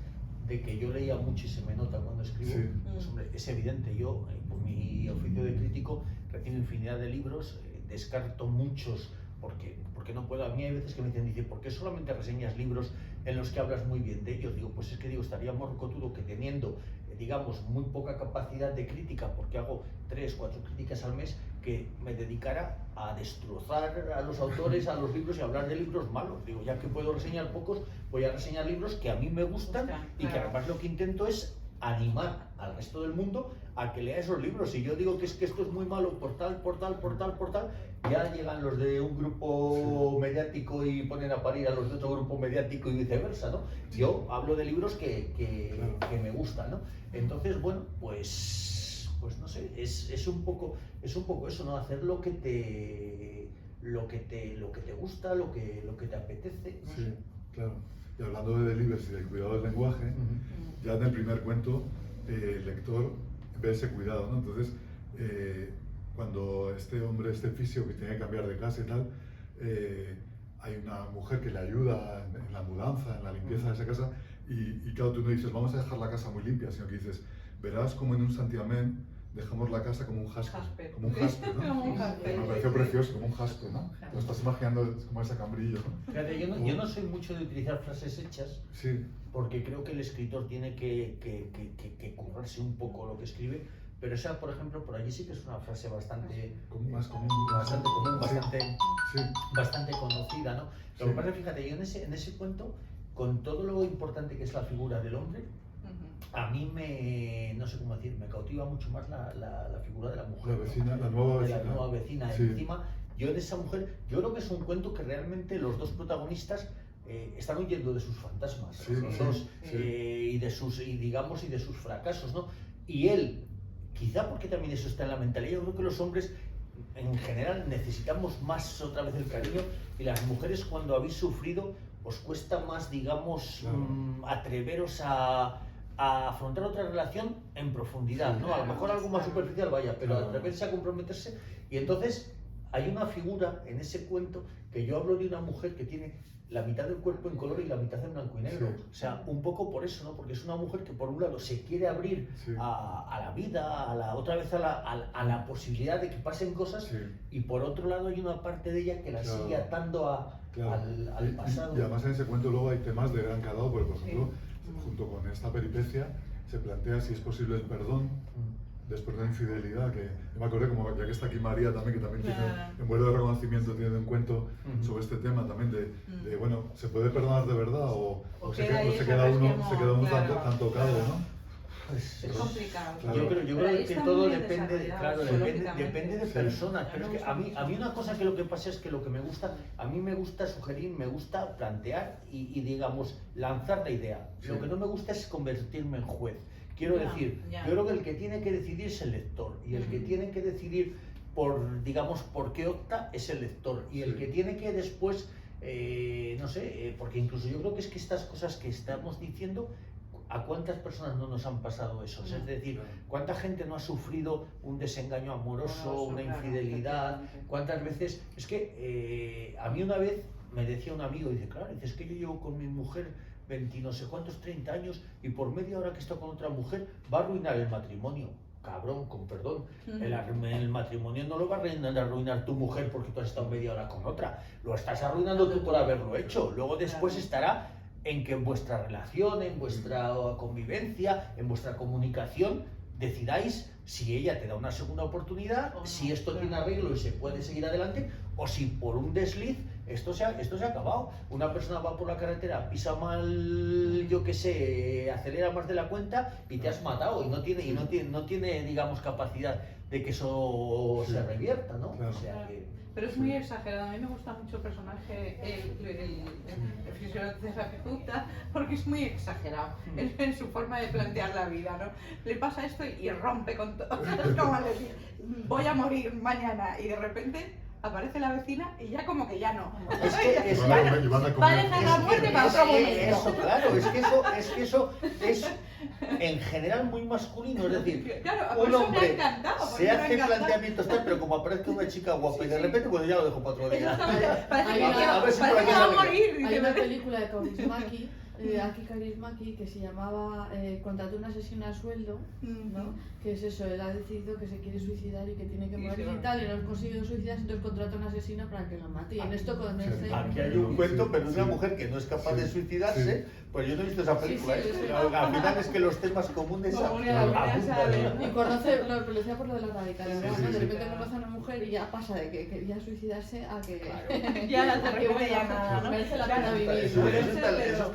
de que yo leía mucho y se me nota cuando escribo, pues, hombre, es evidente. Yo, por mi oficio de crítico, recibo infinidad de libros, descarto muchos porque no puedo. A mí hay veces que me dicen, ¿por qué solamente reseñas libros en los que hablas muy bien de ellos? Digo, pues es que estaría morcotudo que teniendo, digamos, muy poca capacidad de crítica, porque hago 3 o 4 críticas al mes, que me dedicara a destrozar a los autores, a los libros y a hablar de libros malos. Digo, ya que puedo reseñar pocos, voy a reseñar libros que a mí me gustan y que además lo que intento es animar al resto del mundo a que lea esos libros. Si yo digo que es que esto es muy malo por tal, ya llegan los de un grupo mediático y ponen a parir a los de otro grupo mediático y viceversa, ¿no? Yo hablo de libros que me gustan, ¿no? Entonces, bueno, pues no sé, es un poco eso, ¿no? Hacer lo que te gusta, lo que te apetece, ¿no? Sí, claro. Y hablando de Delibes y del cuidado del lenguaje, ya en el primer cuento el lector ve ese cuidado, ¿no? Entonces, cuando este hombre, este fisio que tiene que cambiar de casa y tal, hay una mujer que le ayuda en la mudanza, en la limpieza de esa casa, y claro, tú no dices, vamos a dejar la casa muy limpia, sino que dices, verás como en un santiamén dejamos la casa como un jaspe, como un jaspe, ¿no? Como un jaspe. Me pareció precioso, como un jaspe, ¿no? Lo estás imaginando como ese cambrillo, ¿no? Fíjate, yo no soy mucho de utilizar frases hechas, sí, porque creo que el escritor tiene que currarse un poco lo que escribe, pero esa, por ejemplo, por allí sí que es una frase bastante común, bastante conocida, ¿no? Lo que pasa es que, fíjate, yo en ese cuento con todo lo importante que es la figura del hombre, a mí no sé cómo decir, me cautiva mucho más la figura de la mujer. La vecina, la nueva de vecina. la nueva vecina. Sí. Encima, yo en esa mujer, yo creo que es un cuento que realmente los dos protagonistas están huyendo de sus fantasmas, Sí, los sí, dos, sí. y de sus fracasos, ¿no? Y él, quizá porque también eso está en la mentalidad, yo creo que los hombres en general necesitamos más otra vez el cariño, y las mujeres cuando habéis sufrido os cuesta más, digamos, atreveros a afrontar otra relación en profundidad, ¿no? A lo mejor algo más superficial, vaya, pero atreverse a comprometerse. Y entonces hay una figura en ese cuento que yo hablo de una mujer que tiene la mitad del cuerpo en color y la mitad en blanco y negro. Sí. O sea, un poco por eso, ¿no? Porque es una mujer que por un lado se quiere abrir a la vida, otra vez a la posibilidad de que pasen cosas, y por otro lado hay una parte de ella que la sigue atando al pasado. Y además en ese cuento luego hay temas de gran calado, porque por ejemplo, junto con esta peripecia, se plantea si es posible el perdón después de la infidelidad, que yo me acordé, como ya que está aquí María también, que también tiene, en vuelo de reconocimiento, tiene un cuento sobre este tema también de bueno, ¿se puede perdonar de verdad o se queda uno tan tocado, ¿no? Es complicado. Yo creo que todo depende, claro, depende de Sí. personas, pero es que a mí una cosa que lo que pasa es que lo que me gusta, a mí me gusta sugerir, me gusta plantear y digamos, lanzar la idea. Sí. Lo que no me gusta es convertirme en juez. Quiero decir, yo creo que el que tiene que decidir es el lector, y el que tiene que decidir digamos, por qué opta es el lector, y el que tiene que después, no sé, porque incluso yo creo que es que estas cosas que estamos diciendo, ¿a cuántas personas no nos han pasado eso? Es decir, ¿cuánta gente no ha sufrido un desengaño amoroso, una infidelidad? ¿Cuántas veces? Es que a mí una vez me decía un amigo, dice, claro, es que yo llevo con mi mujer 20 no sé cuántos, 30 años, y por media hora que está con otra mujer va a arruinar el matrimonio. Cabrón, con perdón, el matrimonio no lo va a arruinar tu mujer porque tú has estado media hora con otra, lo estás arruinando tú por haberlo hecho. Luego después estará en que en vuestra relación, en vuestra convivencia, en vuestra comunicación, decidáis si ella te da una segunda oportunidad, si esto tiene arreglo y se puede seguir adelante, o si por un desliz esto se ha acabado. Una persona va por la carretera, pisa mal, yo qué sé, acelera más de la cuenta y te has matado, y no tiene digamos, capacidad de que eso se revierta, ¿no? Claro. O sea que... Pero es muy exagerado. A mí me gusta mucho el personaje, el fisioterapeuta, porque es muy exagerado en su forma de plantear la vida, ¿no? Le pasa esto y rompe con todo. Es como decir, voy a morir mañana, y de repente aparece la vecina y ya como que ya no. Es que es Va a dejar la muerte para otro momento. Eso, claro, es que eso es en general muy masculino, es decir, Claro, por un eso me ha hombre encantado, por se eso me ha hace encantado. planteamientos tal, pero como aparezca una chica guapa y de repente, pues ya lo dejo para otro día. Exactamente. Parece Hay que una- a ver si parece por aquí que va a sale. morir. Hay dice, una "Pero-". película de Kaurismäki, Aki Kaurismäki, que se llamaba Contrató una asesina a sueldo, ¿no? Que es eso, él ha decidido que se quiere suicidar y que tiene que Y morir se va. y tal, y no ha conseguido suicidarse, entonces contrata a un asesino para que lo mate. Y en esto con este... Aquí hay un cuento, pero una mujer que no es capaz de suicidarse, pues yo no he visto esa película. Sí, sí, ¿eh? sí. Al final es que los temas comunes Comunes abundan. salen. Y conoce, lo que le decía por lo de la radicalidad, Sí, ¿no? sí, De sí. repente conoce a una mujer y ya pasa de que quería suicidarse a que... Ya de a que, repente bueno, ya nada, ¿no? merece la Claro, pena vivir. eso Pero está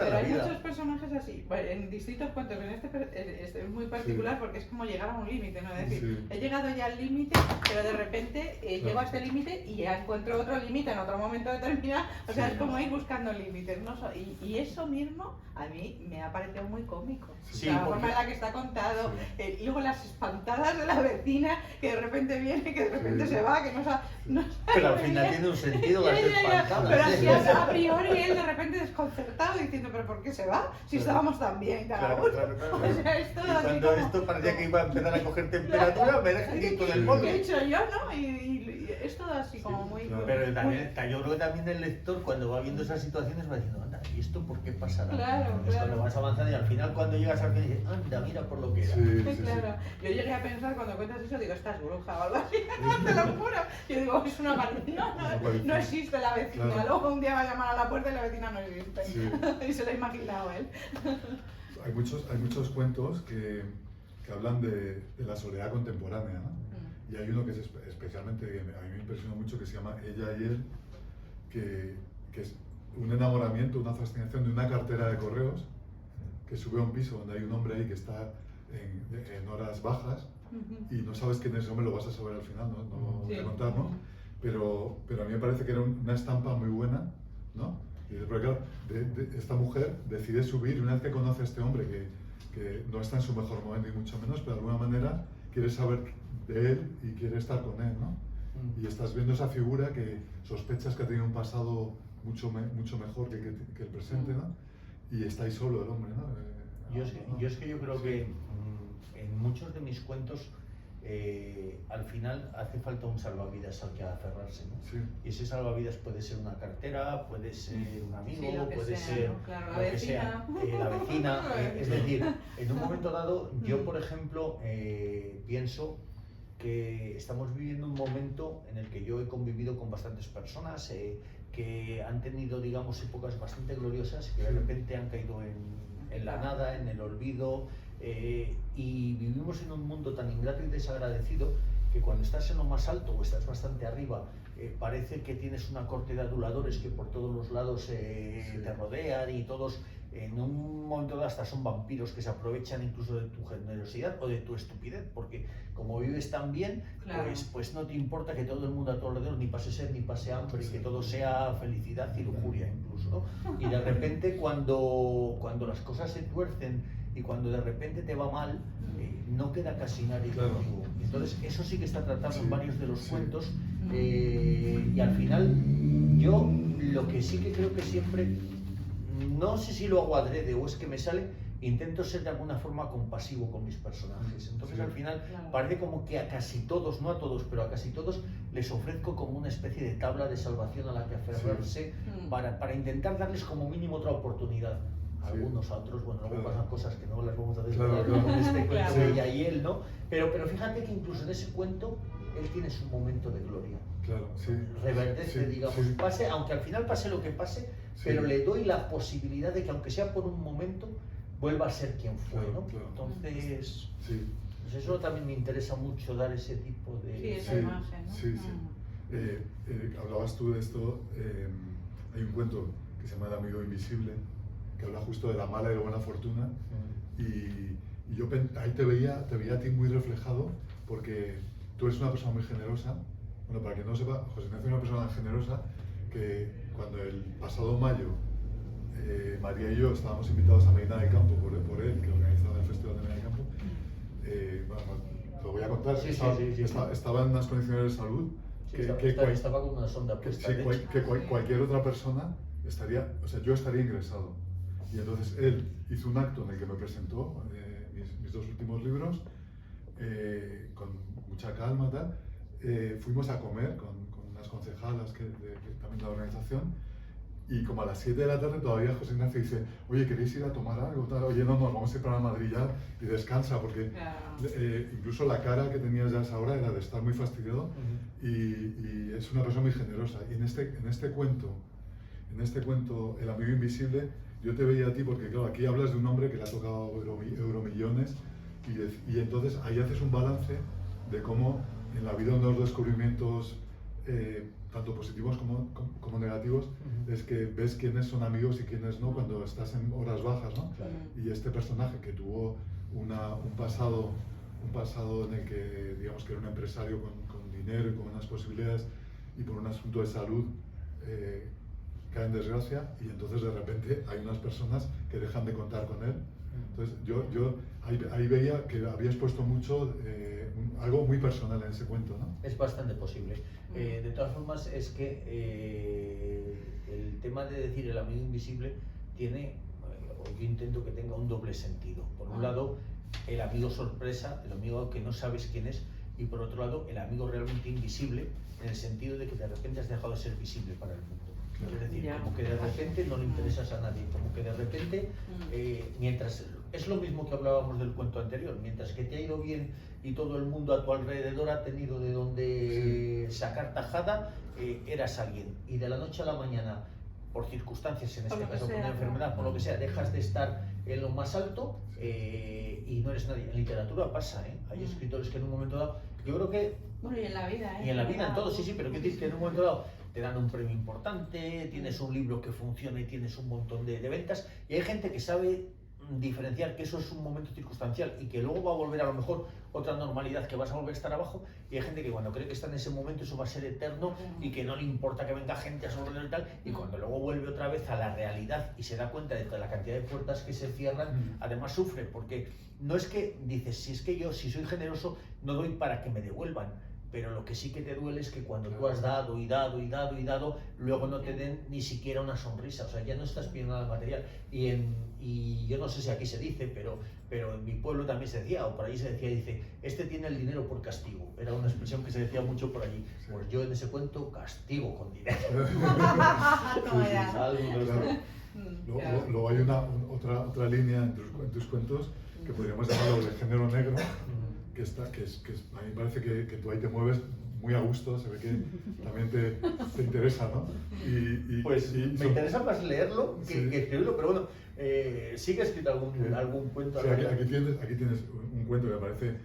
en la hay vida. muchos personajes así, bueno, en distintos cuentos. En este es muy particular porque es como llegar a un límite, ¿no? Es decir, Sí. he llegado ya al límite, pero de repente llego a este límite y ya encuentro otro límite en otro momento determinado. O sea, es como ir buscando límites, ¿no? Y eso mismo a mí me ha parecido muy cómico. Sí, O sea, la porque- forma en la que está contado, y luego las espantadas de la vecina que de repente viene, que de repente Sí. se va, que no sabe. Pero al final tiene un sentido las espantadas. Pero así ¿eh? a priori él de repente desconcertado diciendo, ¿pero por qué se va? Si estábamos tan bien cada Claro, uno. claro, claro. O sea, es todo Y así cuando como- esto parecía que iba a empezar a coger temperatura, me deja ir con el ¿Qué he móvil. hecho yo, no? Y es todo así como muy... claro. Pero también, yo creo que también el lector, cuando va viendo esas situaciones, va diciendo, anda, ¿y esto por qué pasará? Claro, Es claro. cuando vas avanzando y al final, cuando llegas al final, dices, anda, mira por lo que era. Sí, sí, sí. Claro, yo llegué a pensar cuando cuentas eso, digo, estás bruja o algo así, te lo juro. Yo digo, es una no existe la vecina. Claro. Luego un día va a llamar a la puerta y la vecina no existe. Sí. Y se lo ha imaginado él. Hay muchos cuentos que hablan de la soledad contemporánea, ¿no? Y hay uno que es especialmente, a mí me impresionó mucho, que se llama Ella y Él, que es un enamoramiento, una fascinación de una cartera de correos que sube a un piso donde hay un hombre ahí que está en horas bajas y no sabes quién es ese hombre, lo vas a saber al final, no voy a contar, ¿no? Pero a mí me parece que era una estampa muy buena, ¿no? Y porque claro, esta mujer decide subir y una vez que conoce a este hombre que no está en su mejor momento ni mucho menos, pero de alguna manera quiere saber de él y quiere estar con él, ¿no? Y estás viendo esa figura que sospechas que ha tenido un pasado mucho mejor que el presente, ¿no? Y está ahí solo el hombre, ¿no? Yo creo que en muchos de mis cuentos al final hace falta un salvavidas al que aferrarse, ¿no? Sí. Y ese salvavidas puede ser una cartera, puede ser un amigo, sí, puede sea, ser ¿no? Claro, lo que sea, la vecina. Es decir, en un momento dado, yo por ejemplo pienso que estamos viviendo un momento en el que yo he convivido con bastantes personas que han tenido, digamos, épocas bastante gloriosas que de repente han caído en la nada, en el olvido, y vivimos en un mundo tan ingrato y desagradecido que cuando estás en lo más alto o estás bastante arriba, parece que tienes una corte de aduladores que por todos los lados te rodean y todos en un momento dado hasta son vampiros que se aprovechan incluso de tu generosidad o de tu estupidez, porque como vives tan bien, claro, pues no te importa que todo el mundo a tu alrededor ni pase sed ni pase hambre, y que todo sea felicidad y lujuria incluso, ¿no? Y de repente cuando las cosas se tuercen y cuando de repente te va mal, no queda casi nadie contigo. Entonces eso sí que está tratado en varios de los cuentos, y al final yo lo que sí que creo que siempre, no sé si lo hago adrede o es que me sale, intento ser de alguna forma compasivo con mis personajes. Entonces al final parece como que a casi todos, no a todos, pero a casi todos les ofrezco como una especie de tabla de salvación a la que aferrarse para intentar darles como mínimo otra oportunidad. Algunos a otros, bueno, luego pasan cosas que no las vamos a desvelar con este cuento de ella y él, ¿no? Pero fíjate que incluso en ese cuento él tiene su momento de gloria. Claro, sí. Reverdece, digamos, pase, aunque al final pase lo que pase, pero le doy la posibilidad de que aunque sea por un momento, vuelva a ser quien fue, ¿no? Entonces, pues eso también me interesa mucho, dar ese tipo de... Sí, esa imagen, ¿no? Sí. Hablabas tú de esto, hay un cuento que se llama El amigo invisible, que habla justo de la mala y la buena fortuna, y yo ahí te veía a ti muy reflejado, porque tú eres una persona muy generosa. Bueno, para quien no sepa, José Ignacio es una persona generosa que cuando el pasado mayo María y yo estábamos invitados a Medina del Campo por él, que organizaba el Festival de Medina del Campo, bueno, lo voy a contar, estaba en unas condiciones de salud estaba con una sonda puesta, cualquier otra persona yo estaría ingresado. Y entonces él hizo un acto en el que me presentó mis dos últimos libros, con mucha calma, tal. Fuimos a comer con unas concejalas también de la organización, y como a las 7 de la tarde todavía José Ignacio dice: oye, ¿queréis ir a tomar algo? Tal? Oye, no, vamos a ir para Madrid ya y descansa, porque incluso la cara que tenías ya a esa hora era de estar muy fastidiado, y es una persona muy generosa. Y en este cuento, El amigo invisible, yo te veía a ti porque, claro, aquí hablas de un hombre que le ha tocado euromillones, y entonces ahí haces un balance de cómo en la vida unos descubrimientos tanto positivos como negativos, es que ves quiénes son amigos y quiénes no cuando estás en horas bajas, ¿no? Y este personaje que tuvo un pasado en el que, digamos, que era un empresario con dinero y con unas posibilidades, y por un asunto de salud cae en desgracia, y entonces de repente hay unas personas que dejan de contar con él. Entonces yo ahí veía que habías puesto mucho, algo muy personal en ese cuento, ¿no? Es bastante posible. De todas formas, es que el tema de decir el amigo invisible tiene, o yo intento que tenga un doble sentido. Por un lado, el amigo sorpresa, el amigo que no sabes quién es, y por otro lado, el amigo realmente invisible, en el sentido de que de repente has dejado de ser visible para el mundo. Es decir, como que de repente no le interesas a nadie, como que de repente, mientras, es lo mismo que hablábamos del cuento anterior, mientras que te ha ido bien y todo el mundo a tu alrededor ha tenido de dónde sacar tajada, eras alguien, y de la noche a la mañana, por circunstancias, en este caso por una enfermedad, por lo que sea, dejas de estar en lo más alto y no eres nadie. En literatura pasa, hay escritores que en un momento dado, yo creo que... Bueno, y en la vida, Y en la vida, en todo, sí, pero quiero decir que en un momento dado te dan un premio importante, tienes un libro que funciona y tienes un montón de ventas, y hay gente que sabe diferenciar que eso es un momento circunstancial y que luego va a volver a lo mejor otra normalidad, que vas a volver a estar abajo, y hay gente que cuando cree que está en ese momento eso va a ser eterno y que no le importa que venga gente a sorprender y tal, y cuando luego vuelve otra vez a la realidad y se da cuenta de la cantidad de puertas que se cierran, además sufre, porque no es que dices, si es que yo, si soy generoso, no doy para que me devuelvan, pero lo que sí que te duele es que cuando tú has dado y dado y dado y dado, luego no te den ni siquiera una sonrisa, o sea, ya no estás pidiendo nada material. Y yo no sé si aquí se dice, pero en mi pueblo también se decía, o por ahí se decía, dice, este tiene el dinero por castigo. Era una expresión que se decía mucho por allí. Sí. Pues yo en ese cuento castigo con dinero. Toma ya. Luego hay otra línea en tus cuentos que podríamos llamarlo de género negro, que a mí me parece que tú ahí te mueves muy a gusto, se ve que también te interesa, ¿no? Pues me interesa más leerlo Sí. que escribirlo, pero bueno, sí que he escrito algún cuento. Sí, aquí tienes un cuento que me parece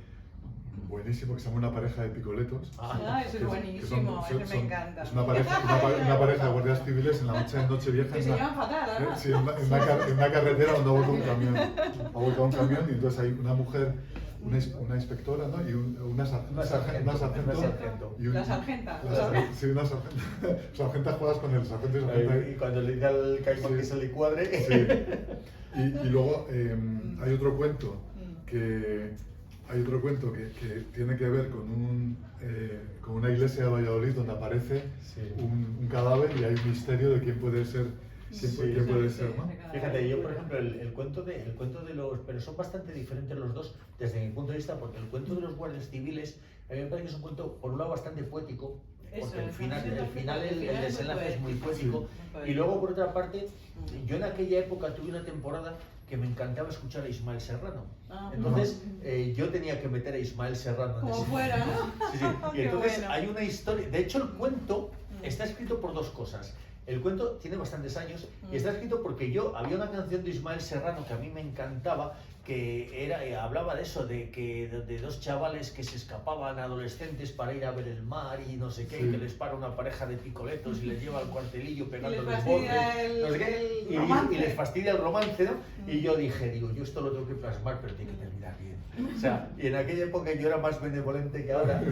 buenísimo, que se llama Una pareja de picoletos. Ah, eso es buenísimo, ese me encanta. Es una pareja de guardias civiles en la noche de Nochevieja. Que se llaman fatal, además. Sí, en una carretera donde ha volcado un camión y entonces hay una mujer, una inspectora, ¿no? Y una sargento. Y La sargenta. Sí, una sargenta. Sargenta juegas con el sargento y sargenta. Y cuando le diga al caimán que se le cuadre. Sí. Y luego hay otro cuento que tiene que ver con una iglesia de Valladolid donde aparece un cadáver y hay un misterio de quién puede ser. ¿Quién puede ser, ¿no? Fíjate, yo por ejemplo, el cuento de los... Pero son bastante diferentes los dos desde mi punto de vista, porque el cuento de los guardias civiles, a mí me parece que es un cuento, por un lado, bastante poético, porque el final el desenlace es muy poético, y luego por otra parte, yo en aquella época tuve una temporada que me encantaba escuchar a Ismael Serrano. Entonces, yo tenía que meter a Ismael Serrano en Como ese fuera, ¿no? Sí, sí. Y Qué entonces bueno. hay una historia, de hecho el cuento está escrito por dos cosas. El cuento tiene bastantes años y está escrito porque había una canción de Ismael Serrano que a mí me encantaba, que hablaba de eso, de dos chavales que se escapaban adolescentes para ir a ver el mar y no sé qué, y que les para una pareja de picoletos y les lleva al cuartelillo pegándoles botes, no sé qué, y les fastidia el romance, ¿no? Y yo dije, yo esto lo tengo que plasmar, pero tiene que terminar bien. O sea, y en aquella época yo era más benevolente que ahora,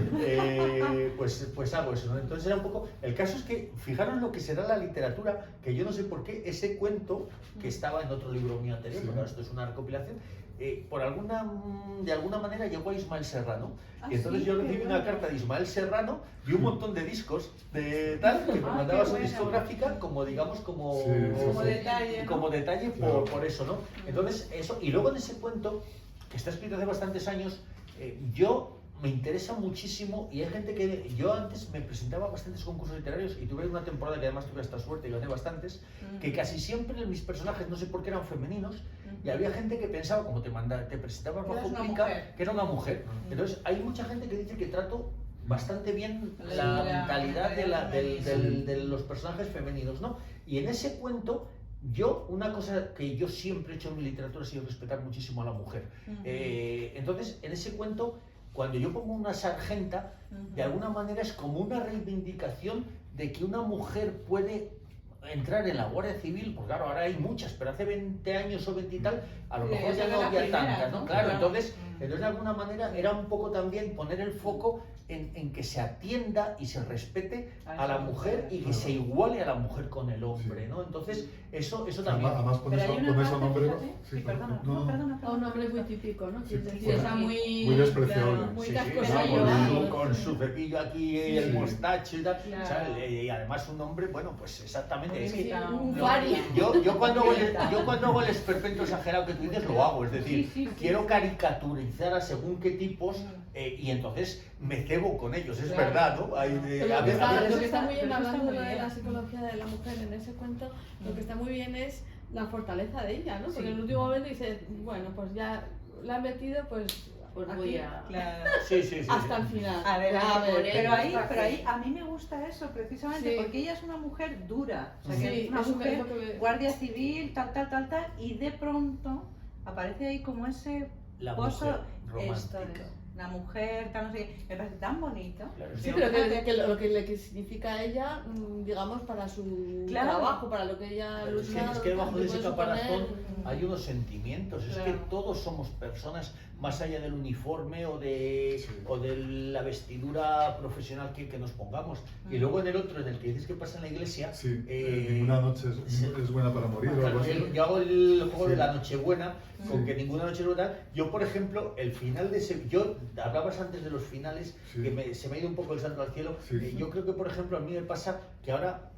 pues hago eso, ¿no? Entonces era un poco... El caso es que, fijaros lo que será la literatura, que yo no sé por qué ese cuento, que estaba en otro libro mío anterior, porque ahora esto es una recopilación, de alguna manera llegó a Ismael Serrano. Y entonces yo recibí una carta de Ismael Serrano y un montón de discos de tal, que me mandaba su discográfica como, digamos, como detalle, ¿no? como detalle por eso, ¿no? Entonces, eso, y luego en ese cuento, que está escrito hace bastantes años, me interesa muchísimo, y hay gente que... Yo antes me presentaba a bastantes concursos literarios y tuve una temporada que además tuve esta suerte y gané bastantes, que casi siempre mis personajes, no sé por qué, eran femeninos, y había gente que pensaba, como te presentabas bajo plica, que era una mujer. Entonces hay mucha gente que dice que trato bastante bien la mentalidad de los personajes femeninos, ¿no? Y en ese cuento... una cosa que yo siempre he hecho en mi literatura ha sido respetar muchísimo a la mujer. Entonces, en ese cuento, cuando yo pongo una sargenta, de alguna manera es como una reivindicación de que una mujer puede entrar en la Guardia Civil, porque claro, ahora hay muchas, pero hace 20 años o 20 y tal, a lo mejor ya no había tantas, ¿no? Claro, entonces de alguna manera era un poco también poner el foco en que se atienda y se respete a la mujer y que se iguale a la mujer con el hombre, ¿no? Entonces, eso también. Además, pones a un hombre. Sí, perdona, a un hombre muy típico, ¿no? Sí, Sí, está muy despreciable. muy Sí, cascosillo. con su cepillo aquí, el Sí. mostacho y tal. Claro. O sea, y además un hombre, bueno, pues exactamente. Es que Sí, un no, fari. yo cuando hago el esperpento exagerado que tú dices, lo hago. Es decir, quiero caricaturizar a según qué tipos y entonces me cebo con ellos. Es verdad, ¿no? Pero A lo que veces- está muy bien, pero eso está hablando muy de bien. la psicología de la mujer en ese cuento, lo que está muy bien es la fortaleza de ella, ¿no? Porque en el último momento dice, bueno, pues ya la han metido, pues voy a... Claro. Sí. hasta el final. A ver, pero ¿para qué? ahí a mí me gusta eso precisamente Sí. porque ella es una mujer dura, o sea, Sí, que es una eso mujer es lo que- guardia civil, tal, y de pronto aparece ahí como ese La pozo, mujer romántica. una mujer, tal, no sé qué, me parece tan bonito. Claro, Sí, pero que significa ella, digamos, para su trabajo, para lo que ella Claro, lucha. es que debajo de ese caparazón suponer... hay unos sentimientos, es que todos somos personas más allá del uniforme o de la vestidura profesional que nos pongamos. Y luego en el otro, en el que dices que pasa en la iglesia, ninguna noche es buena para morir. Claro, yo hago el juego de la Nochebuena, con que ninguna noche es buena. Yo, por ejemplo, el final de ese... hablabas antes de los finales, que se me ha ido un poco el santo al cielo. Yo creo que, por ejemplo, a mí me pasa que ahora,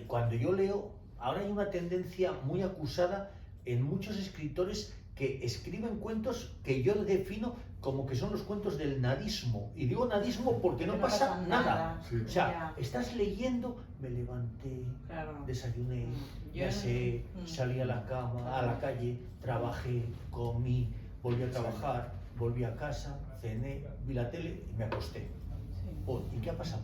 cuando yo leo, ahora hay una tendencia muy acusada en muchos escritores que escriben cuentos que yo defino como que son los cuentos del nadismo. Y digo nadismo porque no pasa nada. O sea, estás leyendo, me levanté, desayuné, salí a la cama, a la calle, trabajé, comí, volví a trabajar, volví a casa, cené, vi la tele y me acosté. ¿Y qué ha pasado?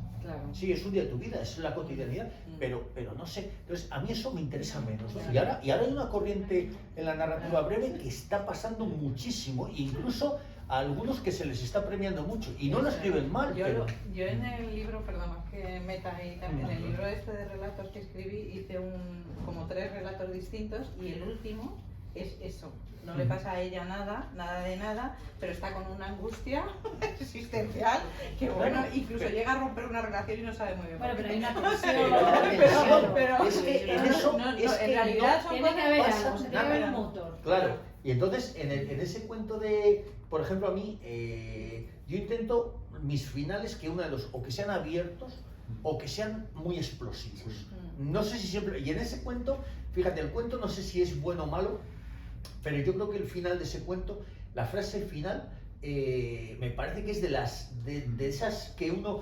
Sí, es un día de tu vida, es la cotidianidad, pero no sé. Entonces, a mí eso me interesa menos, ¿no? Y ahora hay una corriente en la narrativa breve que está pasando muchísimo, incluso a algunos que se les está premiando mucho, y no lo escriben mal. Yo en el libro, perdón, que meta ahí también, en el libro este de relatos que escribí, hice como 3 relatos distintos, y el último es eso. No le pasa a ella nada de nada, pero está con una angustia existencial que, bueno, incluso llega a romper una relación y no sabe muy bien. Bueno, pero hay una tensión. Pero es que en eso en realidad tiene que haber algo, tiene que haber un motor. Claro, y entonces en ese cuento de, por ejemplo, a mí, yo intento mis finales que o que sean abiertos o que sean muy explosivos. No sé si siempre, y en ese cuento, fíjate, el cuento no sé si es bueno o malo, pero yo creo que el final de ese cuento, la frase final, me parece que es de esas que uno...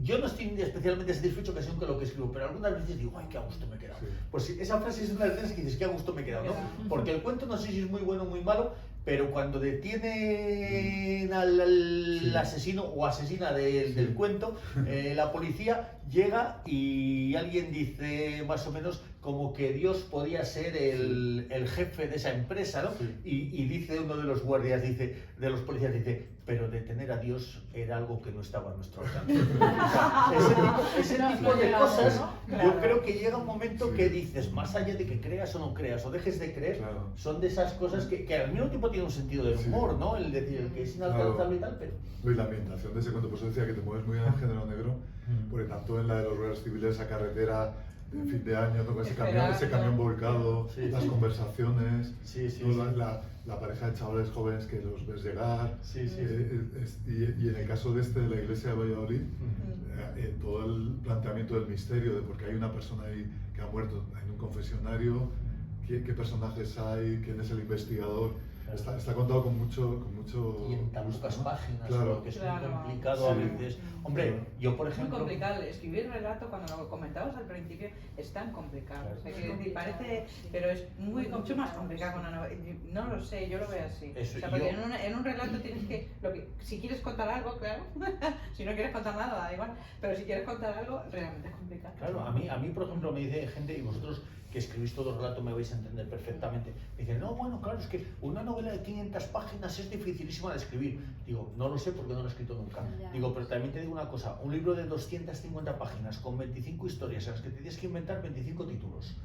Yo no estoy especialmente satisfecho casi nunca lo que escribo, pero algunas veces digo, ¡ay, qué a gusto me he quedado! Pues esa frase es una de las que dices, ¡qué a gusto me he quedado!, ¿no? Porque el cuento no sé si es muy bueno o muy malo, pero cuando detienen al asesino o asesina del cuento, la policía llega y alguien dice más o menos como que Dios podía ser el jefe de esa empresa, ¿no? Y dice uno de los guardias, de los policías, pero detener a Dios era algo que no estaba a nuestro alcance. Ese tipo de cosas, yo creo que llega un momento que dices, más allá de que creas o no creas, o dejes de creer, son de esas cosas que al mismo tiempo tienen un sentido del humor, ¿no? El decir, el que es inalcanzable y tal, pero... Y la ambientación de ese cuento, por eso decía que te mueves muy bien en el género negro, porque tanto en la de los guerreros civiles, esa carretera en fin de año, ¿no? Ese camión volcado, las conversaciones, la pareja de chavales jóvenes que los ves llegar, y en el caso de la iglesia de Valladolid, todo el planteamiento del misterio de por qué hay una persona ahí que ha muerto en un confesionario, qué personajes hay, quién es el investigador. Está contado con mucho y en tan pocas páginas, claro, que es muy complicado a veces. Hombre, yo por ejemplo... Es muy complicado, escribir relato, cuando lo comentabas al principio, es tan complicado. O sea, que parece, pero es mucho más complicado que una novela. No lo sé, yo lo veo así. Eso, o sea, porque en un relato tienes si quieres contar algo, claro, si no quieres contar nada, da igual, pero si quieres contar algo, realmente es complicado. Claro, a mí por ejemplo, me dice gente, y vosotros que escribís todo el relato me vais a entender perfectamente, me dicen, no, bueno, claro, es que una novela de 500 páginas es dificilísima de escribir. Digo, no lo sé porque no lo he escrito nunca. Digo, pero también te digo una cosa, un libro de 250 páginas con 25 historias en las que te tienes que inventar 25 títulos.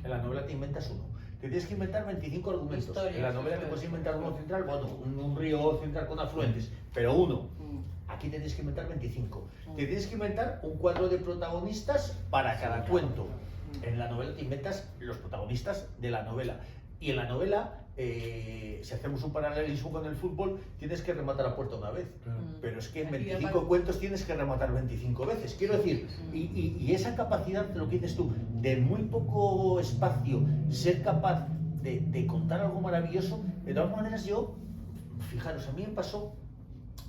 En la novela te inventas uno. Te tienes que inventar 25 argumentos. En la novela te puedes inventar uno central, bueno, un río central con afluentes, pero uno. Aquí te tienes que inventar 25. Te tienes que inventar un cuadro de protagonistas para cada cuento. En la novela te inventas los protagonistas de la novela. Y en la novela, si hacemos un paralelismo con el fútbol, tienes que rematar a puerta una vez. Pero es que en 25 cuentos tienes que rematar 25 veces. Quiero decir, y esa capacidad, lo que dices tú, de muy poco espacio, ser capaz de contar algo maravilloso, de todas maneras fijaros, a mí me pasó,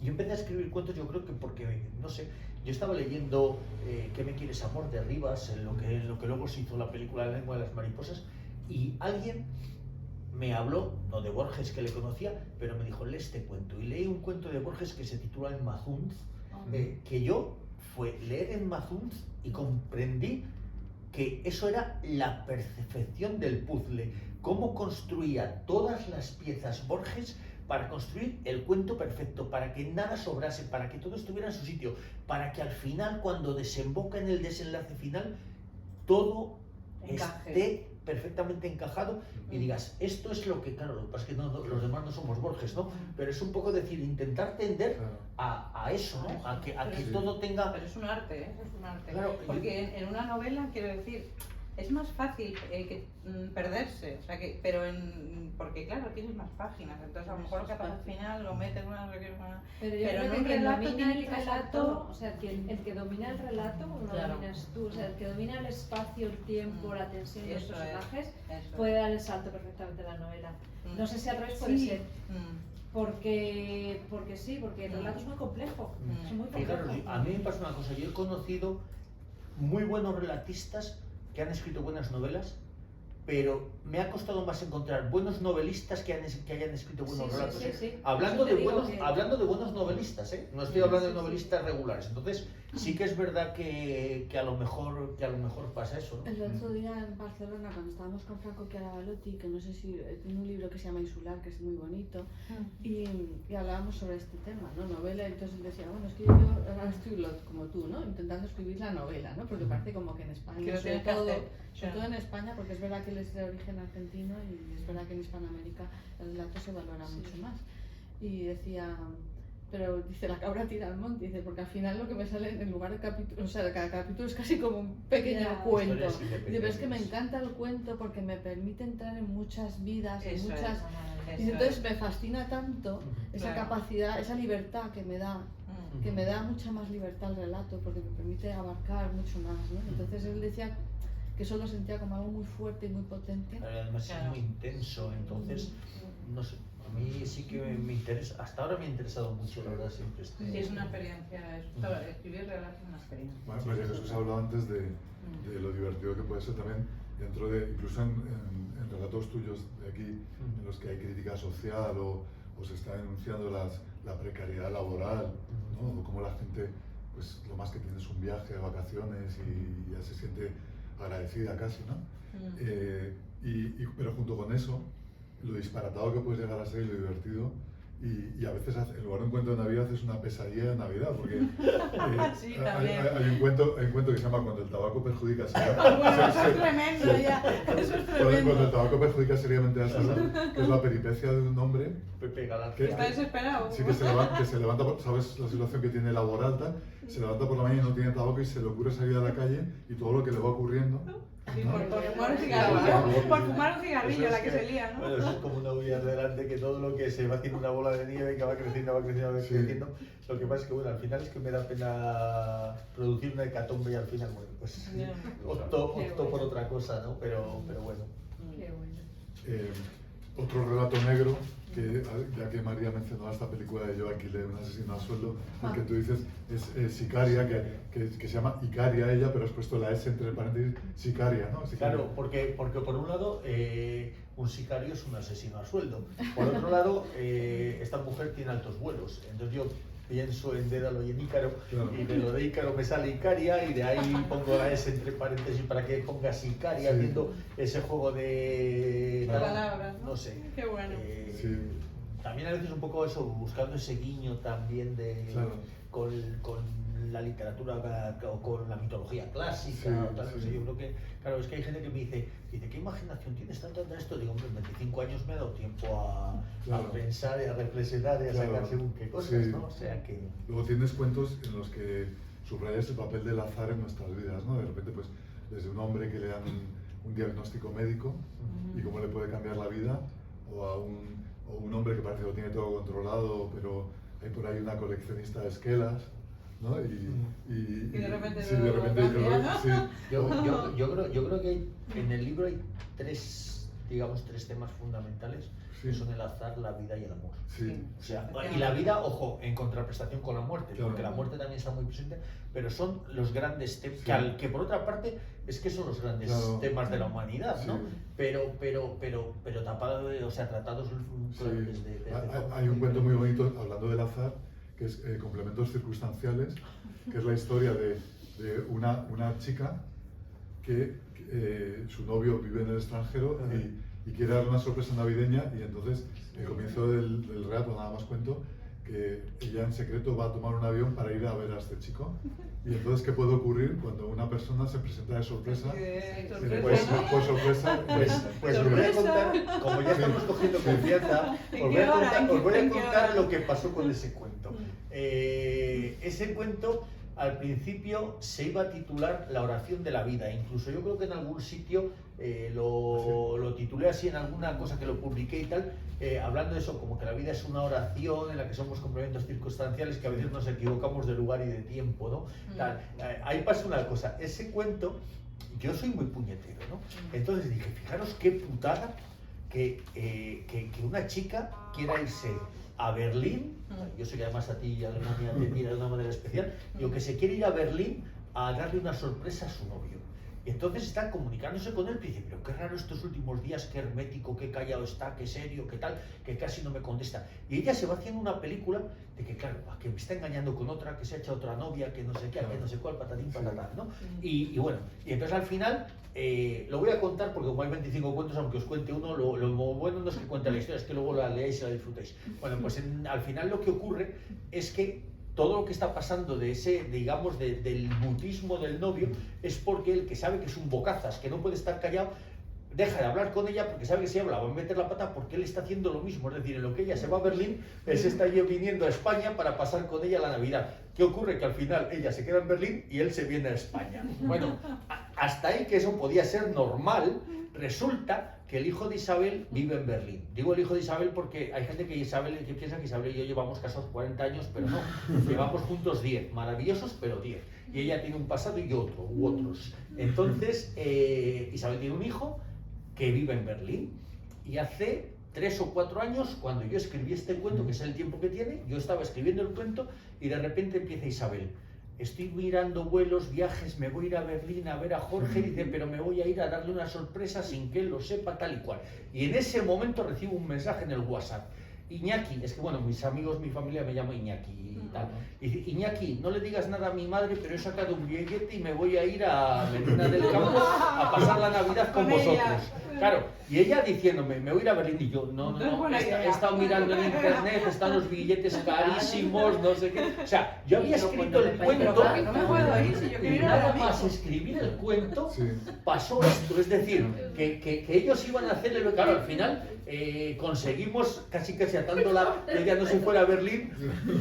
yo empecé a escribir cuentos, yo creo que porque, no sé, yo estaba leyendo ¿Qué me quieres, amor?, de Rivas, lo que luego se hizo la película La lengua de las mariposas, y alguien me habló, no de Borges, que le conocía, pero me dijo, lee este cuento, y leí un cuento de Borges que se titula En Mazunz, que yo fue leer En Mazunz y comprendí que eso era la perfección del puzzle, cómo construía todas las piezas Borges para construir el cuento perfecto, para que nada sobrase, para que todo estuviera en su sitio, para que al final, cuando desemboca en el desenlace final, todo esté perfectamente encajado y digas, esto es lo que, claro, lo que pasa es que los demás no somos Borges, ¿no? Pero es un poco decir, intentar tender a eso, ¿no? A que todo tenga... Pero es un arte, ¿eh? Es un arte. Claro, porque en una novela, quiero decir, es más fácil perderse, o sea pero porque claro, tienes más páginas, entonces a lo mejor lo que pasa al final lo metes una... Pero yo creo en que un quien relato domina tiene el que pasar relato, todo. o sea, el que domina el relato, no lo Claro. dominas tú, o sea, el que domina el espacio, el tiempo, la tensión de los Eso es, personajes, eso puede dar el salto perfectamente a la novela. Mm. No sé si al revés puede Sí. ser, porque sí, porque el relato es muy complejo, es muy Fijaros, complejo. a mí me pasa una cosa, yo he conocido muy buenos relatistas que han escrito buenas novelas, pero me ha costado más encontrar buenos novelistas que hayan escrito buenos Sí, sí, relatos. sí, sí. Hablando, Eso te de digo buenos, que- hablando de buenos novelistas, ¿eh? No estoy hablando de Sí, sí. novelistas regulares. Entonces, sí que es verdad que a lo mejor pasa eso, ¿no? El otro día en Barcelona, cuando estábamos con Franco Chiaravaluti, que no sé si tiene un libro que se llama Insular, que es muy bonito, y hablábamos sobre este tema, ¿no? Novela, y entonces él decía, bueno, es que yo ahora estoy como tú, ¿no? Intentando escribir la novela, ¿no? Porque parece como que en España, Que lo sobre tienes que todo, hacer, sobre claro. todo en España, porque es verdad que él es de origen argentino y es verdad que en Hispanoamérica el relato se valora mucho más. Y decía, pero dice, la cabra tira al monte, dice, porque al final lo que me sale en lugar de capítulo, o sea, cada capítulo es casi como un pequeño Ya. cuento. Historias Dice, pero es que me independientes. encanta el cuento porque me permite entrar en muchas vidas, en Eso es, muchas... eso Y entonces es. me fascina tanto esa Claro. capacidad, esa libertad que me da mucha más libertad al relato porque me permite abarcar mucho más, ¿no? Entonces él decía que eso lo sentía como algo muy fuerte y muy potente. Además Claro. es muy intenso, entonces, no sé, a mí sí que me interesa, hasta ahora me ha interesado mucho, la verdad, siempre Sí, es una experiencia, escribir relatos es una experiencia. María Jesús ha hablado antes de lo divertido que puede ser también dentro de, incluso en relatos tuyos de aquí, en los que hay crítica social o se está denunciando la precariedad laboral, ¿no? O cómo la gente, pues lo más que tiene es un viaje de vacaciones y ya se siente agradecida casi, ¿no? Pero junto con eso, lo disparatado que puedes llegar a ser y lo divertido, y a veces en lugar de un cuento de Navidad es una pesadilla de Navidad, porque Sí, hay también. un cuento que se llama Cuando el tabaco perjudica Bueno, eso es tremendo ya, eso es Cuando el tremendo. tabaco perjudica seriamente a la salud, que es la peripecia de un hombre Pepe Galán. que, Está desesperado. sí, que se levanta ¿sabes la situación que tiene laboral? Se levanta por la mañana y no tiene tabaco y se le ocurre salir a la calle y todo lo que le va ocurriendo. Sí, ¿no? por fumar un cigarrillo, por fumar un cigarrillo, Eso la es que se lía, ¿no? Bueno, eso es como una huella delante, que todo lo que se va haciendo una bola de nieve que va creciendo, Sí. creciendo. Lo que pasa es que, bueno, al final es que me da pena producir una hecatombe y al final, bueno, pues Ya. opto Qué por bueno. otra cosa, ¿no? Pero bueno. Qué bueno. Otro relato negro, que ya que María mencionaba esta película de Yo alquilé un asesino a sueldo, el que tú dices es Sicaria, que se llama Icaria ella, pero has puesto la S entre paréntesis, Sicaria, ¿no? Sicaria. Claro, porque por un lado un sicario es un asesino a sueldo. Por otro lado, esta mujer tiene altos vuelos. Entonces yo pienso en Dédalo y en Ícaro, Claro. y de lo de Ícaro me sale Icaria, y de ahí pongo la S entre paréntesis para que ponga Sicaria, Sí. haciendo ese juego de Claro. Palabras, ¿no? no sé. Qué bueno. Sí. También a veces un poco eso, buscando ese guiño también Claro. con la literatura o con la mitología clásica. Sí, o tal, no sí. sé, yo creo que, claro, es que hay gente que me dice, ¿qué imaginación tienes tanto de esto? Digo, hombre, en 25 años me ha dado tiempo a Claro. pensar y a reflexionar y a Claro. sacar según qué cosas, Sí. ¿no? O sea que... Luego tienes cuentos en los que subrayas el papel del azar en nuestras vidas, ¿no? De repente, pues, desde un hombre que le dan un diagnóstico médico y cómo le puede cambiar la vida, o un hombre que parece que lo tiene todo controlado, pero hay por ahí una coleccionista de esquelas, ¿no? Y de repente sí, lo de repente dice, cambia, ¿no? sí. Yo creo que en el libro hay tres temas fundamentales, que Sí. son el azar, la vida y el amor. Sí. O sea, y la vida, ojo, en contraprestación con la muerte, Claro. porque la muerte también está muy presente, pero son los grandes temas, Sí. que por otra parte es que son los grandes Claro. temas de la humanidad, ¿no? Sí. Pero tapado, o sea, tratados Sí. desde Hay un cuento muy bonito hablando del azar, que es Complementos circunstanciales, que es la historia de una chica que su novio vive en el extranjero y quiere darle una sorpresa navideña, y entonces el comienzo del relato, nada más cuento, que ella en secreto va a tomar un avión para ir a ver a este chico. Y entonces, ¿qué puede ocurrir cuando una persona se presenta de sorpresa? Pues sorpresa. Pues os voy a contar, como ya estamos cogiendo confianza, os voy a contar lo que pasó con ese cuento. Ese cuento al principio se iba a titular La oración de la vida, incluso yo creo que en algún sitio lo titulé así en alguna cosa que lo publiqué y tal, hablando de eso, como que la vida es una oración en la que somos complementos circunstanciales, que a veces nos equivocamos de lugar y de tiempo, ¿no? Tal, ahí pasa una cosa, ese cuento, yo soy muy puñetero, ¿no? Entonces dije, fijaros qué putada que una chica quiera irse a Berlín, yo sé que además a ti y a Alemania te tira de una manera especial, digo que se quiere ir a Berlín a darle una sorpresa a su novio. Y entonces está comunicándose con él y dice, pero qué raro estos últimos días, qué hermético, qué callado está, qué serio, qué tal, que casi no me contesta. Y ella se va haciendo una película de que, claro, que me está engañando con otra, que se ha hecho otra novia, que no sé qué, que no sé cuál, patatín, patatán, ¿no? Y bueno, y entonces al final, lo voy a contar porque como hay 25 cuentos, aunque os cuente uno, lo bueno no es que cuente la historia, es que luego la leáis y la disfrutéis. Bueno, pues al final lo que ocurre es que todo lo que está pasando de ese, digamos, del mutismo del novio es porque él, que sabe que es un bocazas, que no puede estar callado, deja de hablar con ella porque sabe que si habla va a meter la pata, porque él está haciendo lo mismo. Es decir, en lo que ella se va a Berlín, él se está viniendo a España para pasar con ella la Navidad. ¿Qué ocurre? Que al final ella se queda en Berlín y él se viene a España. Bueno, hasta ahí que eso podía ser normal, resulta que el hijo de Isabel vive en Berlín. Digo el hijo de Isabel porque hay gente que piensa que Isabel y yo llevamos casados 40 años, pero no, llevamos juntos 10, maravillosos, pero 10. Y ella tiene un pasado y otro, u otros. Entonces, Isabel tiene un hijo que vive en Berlín, y hace 3 o 4 años, cuando yo escribí este cuento, que es el tiempo que tiene, yo estaba escribiendo el cuento y de repente empieza Isabel. Estoy mirando vuelos, viajes, me voy a ir a Berlín a ver a Jorge, dice, pero me voy a ir a darle una sorpresa sin que él lo sepa, tal y cual. Y en ese momento recibo un mensaje en el WhatsApp. Iñaki, es que bueno, mis amigos, mi familia me llama Iñaki y tal. Y dice, Iñaki, no le digas nada a mi madre, pero he sacado un billete y me voy a ir a Medina del Campo a pasar la Navidad con vosotros. Claro, y ella diciéndome, me voy a ir a Berlín, y yo, no, he estado mirando en internet, están los billetes carísimos, no sé qué. O sea, yo había escrito el cuento, no me puedo ir si yo quiero ir a nada más escribir el cuento, pasó esto, es decir, que ellos iban a hacerle, claro, al final conseguimos casi atándola, que ella no se fuera a Berlín,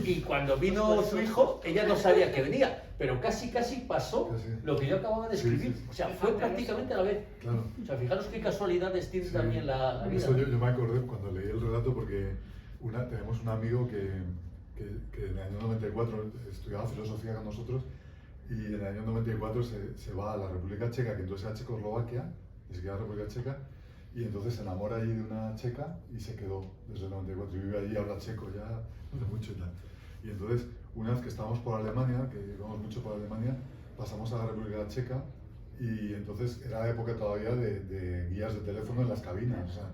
y cuando vino su hijo, ella no sabía que venía. Pero casi pasó lo que yo acababa de escribir. O sea, fue prácticamente a la vez. Claro. O sea, fijaros qué casualidades tiene también la vida. Eso yo me acordé cuando leí el relato porque tenemos un amigo que en el año 94 estudiaba filosofía con nosotros, y en el año 94 se va a la República Checa, que entonces era Checoslovaquia, y se queda en la República Checa, y entonces se enamora allí de una checa y se quedó desde el 94 y vive allí, habla checo ya hace mucho y tal. Y entonces, una vez que estábamos por Alemania, que íbamos mucho por Alemania, pasamos a la República Checa, y entonces era la época todavía de guías de teléfono en las cabinas. O sea,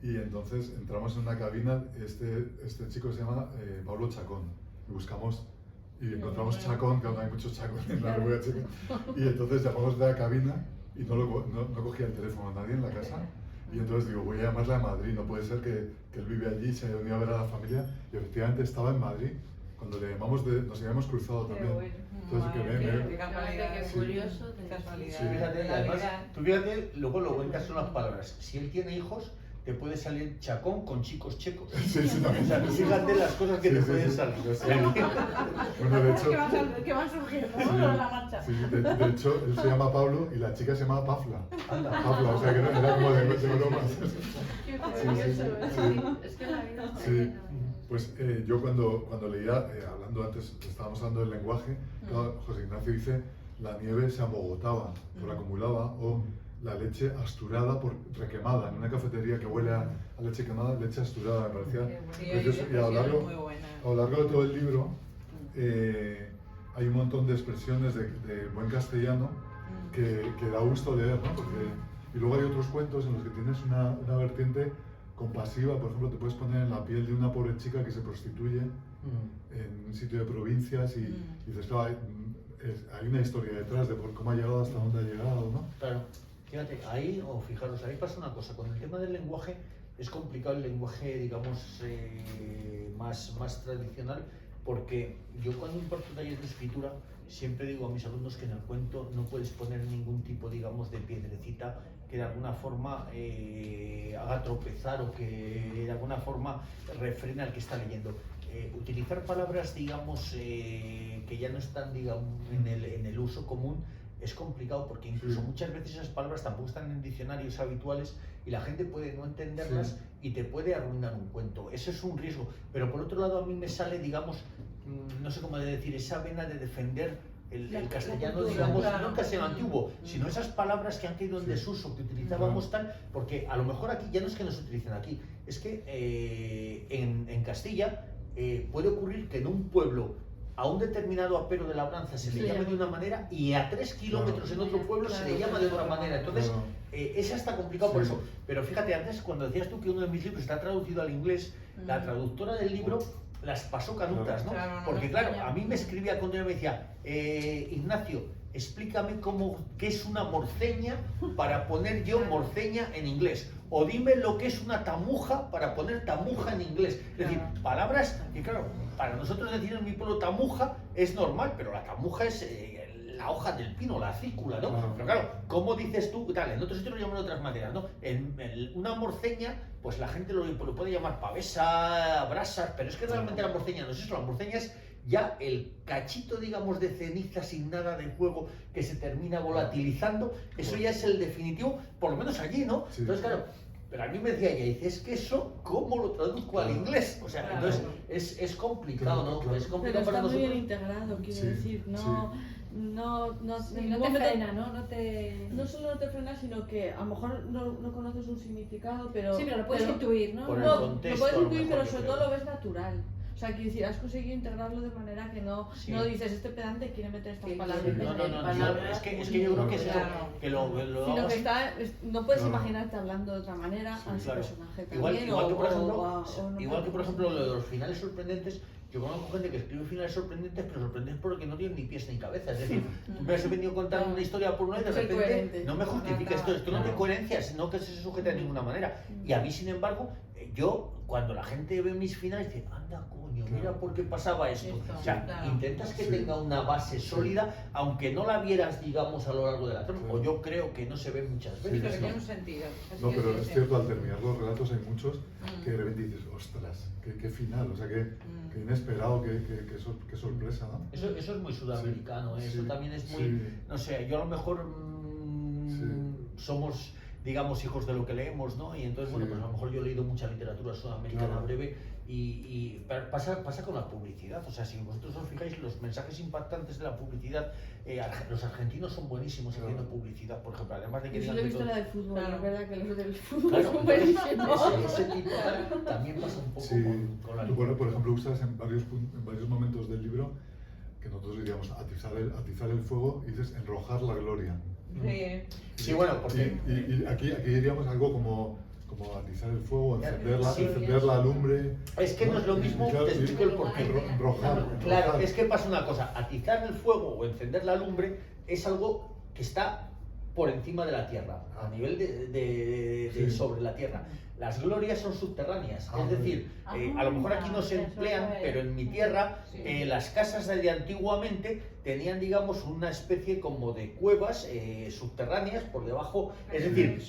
y entonces entramos en una cabina, este chico se llama Pablo Chacón, y buscamos y encontramos Chacón, que aún hay muchos Chacón en la República Checa, y entonces llamamos de la cabina y no cogía el teléfono a nadie en la casa. Y entonces digo, voy a llamarle a Madrid, no puede ser que él vive allí, se haya venido a ver a la familia, y efectivamente estaba en Madrid. Cuando le llamamos, nos habíamos cruzado también. Entonces, Qué curioso, qué casualidad. Sí, fíjate, además, tú fíjate, luego lo cuentas son las palabras. Si él tiene hijos, te puede salir Chacón con chicos checos. Sí, también. O sea, fíjate las cosas que te pueden salir. Bueno, de hecho, ¿Qué va a surgir? Sobre la marcha. Sí, de hecho, él se llama Pablo y la chica se llama Pafla. Pafla, o sea que era como de bromas. Es que la vida está Sí, llena. pues yo cuando leía, hablando antes, estábamos hablando del lenguaje, claro, José Ignacio dice, la nieve se amogotaba, por acumulaba, o la leche asturada por requemada, en una cafetería que huele a leche quemada, leche asturada, me parecía precioso. Y a lo largo de todo el libro hay un montón de expresiones de buen castellano que da gusto leer, ¿no? Y luego hay otros cuentos en los que tienes una vertiente compasiva. Por ejemplo, te puedes poner en la piel de una pobre chica que se prostituye en un sitio de provincias y dices, claro, hay una historia detrás de por cómo ha llegado hasta dónde ha llegado, ¿no? Claro. Fíjate, ahí, o fijaros, ahí pasa una cosa, con el tema del lenguaje, es complicado el lenguaje, digamos, más tradicional, porque yo cuando imparto talleres de escritura, siempre digo a mis alumnos que en el cuento no puedes poner ningún tipo, digamos, de piedrecita que de alguna forma haga tropezar o que de alguna forma refrene al que está leyendo. Utilizar palabras, digamos, que ya no están, digamos, en el uso común, es complicado porque incluso muchas veces esas palabras tampoco están en diccionarios habituales y la gente puede no entenderlas y te puede arruinar un cuento. Eso es un riesgo. Pero por otro lado a mí me sale, digamos, no sé cómo decir, esa vena de defender el castellano, digamos, no el castellano antiguo, sino esas palabras que han caído en desuso, que utilizábamos tal, porque a lo mejor aquí ya no es que no se utilicen aquí, es que en Castilla puede ocurrir que en un pueblo a un determinado apero de labranza se le llame de una manera y a 3 kilómetros en otro pueblo se le llama de otra manera. Entonces, es hasta complicado por eso. Pero fíjate, antes cuando decías tú que uno de mis libros está traducido al inglés, la traductora del libro las pasó canutas, ¿no? Porque claro, a mí me escribía cuando ella me decía, Ignacio, explícame qué es una morceña para poner yo morceña en inglés. O dime lo que es una tamuja para poner tamuja en inglés. Es decir, palabras que claro, para nosotros decir en mi pueblo tamuja es normal, pero la tamuja es la hoja del pino, la acícula, ¿no? Pero claro, ¿cómo dices tú? Tal, en otros sitios lo llaman de otras maneras, ¿no? Una morceña, pues la gente lo puede llamar pavesa, brasas, pero es que realmente la morceña no es eso, la morceña es ya el cachito, digamos, de ceniza sin nada de fuego que se termina volatilizando, eso ya es el definitivo, por lo menos allí, ¿no? Entonces, claro, pero a mí me decía ella, dice, es que eso, ¿cómo lo traduzco al inglés? O sea, entonces es complicado, ¿no? Es complicado pero para está muy nosotros. bien integrado, quiero decir, no te frena, ¿no? No solo no te frena, sino que a lo mejor no conoces un significado, pero... Sí, pero lo puedes intuir, ¿no? Por el No, contexto, lo puedes a lo intuir, mejor, pero yo sobre creo. todo lo ves natural. O sea, quiero decir, has conseguido integrarlo de manera que no dices, este pedante quiere meter estas palabras. No, es que yo creo que es eso, que lo Sino hago que así. no puedes imaginarte hablando de otra manera a ese Claro. personaje Igual también. que por ejemplo lo de los finales sorprendentes, yo conozco gente que escribe finales sorprendentes, pero sorprendentes porque no tienen ni pies ni cabeza. Es decir, tú me has venido a contar una historia por una y de repente no me justifica esto no tiene coherencia, sino que se sujeta de ninguna manera. Y a mí, sin embargo, yo, cuando la gente ve mis finales, dice, anda coño, mira por qué pasaba esto. O sea, intentas que tenga una base sólida, aunque no la vieras, digamos, a lo largo de la trama, o yo creo que no se ve muchas veces. Pero tiene un sentido. No, pero es cierto, al terminar los relatos hay muchos que de repente dices, ostras, qué final, o sea, qué inesperado, qué sorpresa, ¿no? Eso es muy sudamericano, eso también es muy, no sé, yo a lo mejor somos, digamos, hijos de lo que leemos, ¿no? Y entonces, bueno, pues a lo mejor yo he leído mucha literatura sudamericana breve y pasa con la publicidad. O sea, si vosotros os fijáis, los mensajes impactantes de la publicidad, los argentinos son buenísimos haciendo publicidad, por ejemplo, además de que Yo solo he visto la del fútbol, es verdad que los del fútbol claro, son buenísimos. ese tipo también pasa un poco con la Tú, por ejemplo, usas en varios momentos del libro que nosotros diríamos atizar el fuego y dices enrojar la gloria. Sí, bueno, porque... Y aquí diríamos algo como atizar el fuego, encender la lumbre... Es que no es lo mismo, te explico el porqué. Enrojar. Claro, es que pasa una cosa, atizar el fuego o encender la lumbre es algo que está por encima de la tierra, a nivel de sobre la tierra. Las glorias son subterráneas, es decir, a lo mejor aquí no se emplean, pero en mi tierra las casas de antiguamente tenían, digamos, una especie como de cuevas subterráneas por debajo, es decir,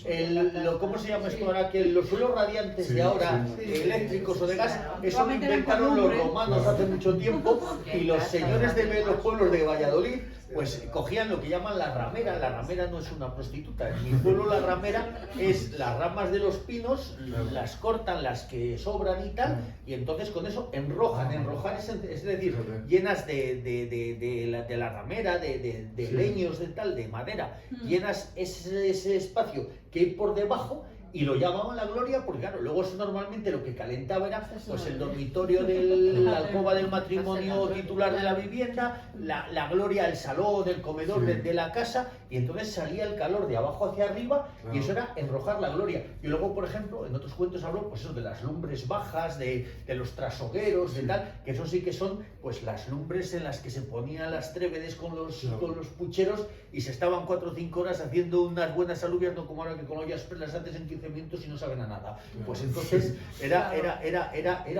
¿cómo se llama esto ahora? Que los suelos radiantes de ahora, eléctricos o de gas, eso lo inventaron los romanos hace mucho tiempo y los señores de los pueblos de Valladolid pues cogían lo que llaman la ramera no es una prostituta, en mi pueblo la ramera es las ramas de los pinos, las cortan las que sobran y tal, y entonces con eso enrojar es decir, llenas de la ramera, de leños, de madera, llenas ese espacio que hay por debajo, y lo llamaban la gloria porque claro, luego eso normalmente lo que calentaba era pues el dormitorio de la alcoba del matrimonio titular de la vivienda, la gloria, el salón, el comedor de la casa, y entonces salía el calor de abajo hacia arriba, Claro. y eso era enrojar la gloria. Y luego, por ejemplo, en otros cuentos hablo pues eso, de las lumbres bajas, de los trasogueros, de Sí. tal, que eso sí que son pues las lumbres en las que se ponían las trévedes con los, Claro. con los pucheros y se estaban 4 o 5 horas haciendo unas buenas alubias, no como ahora que con ollas perlas antes en 15 minutos y no saben a nada. Claro. Pues entonces era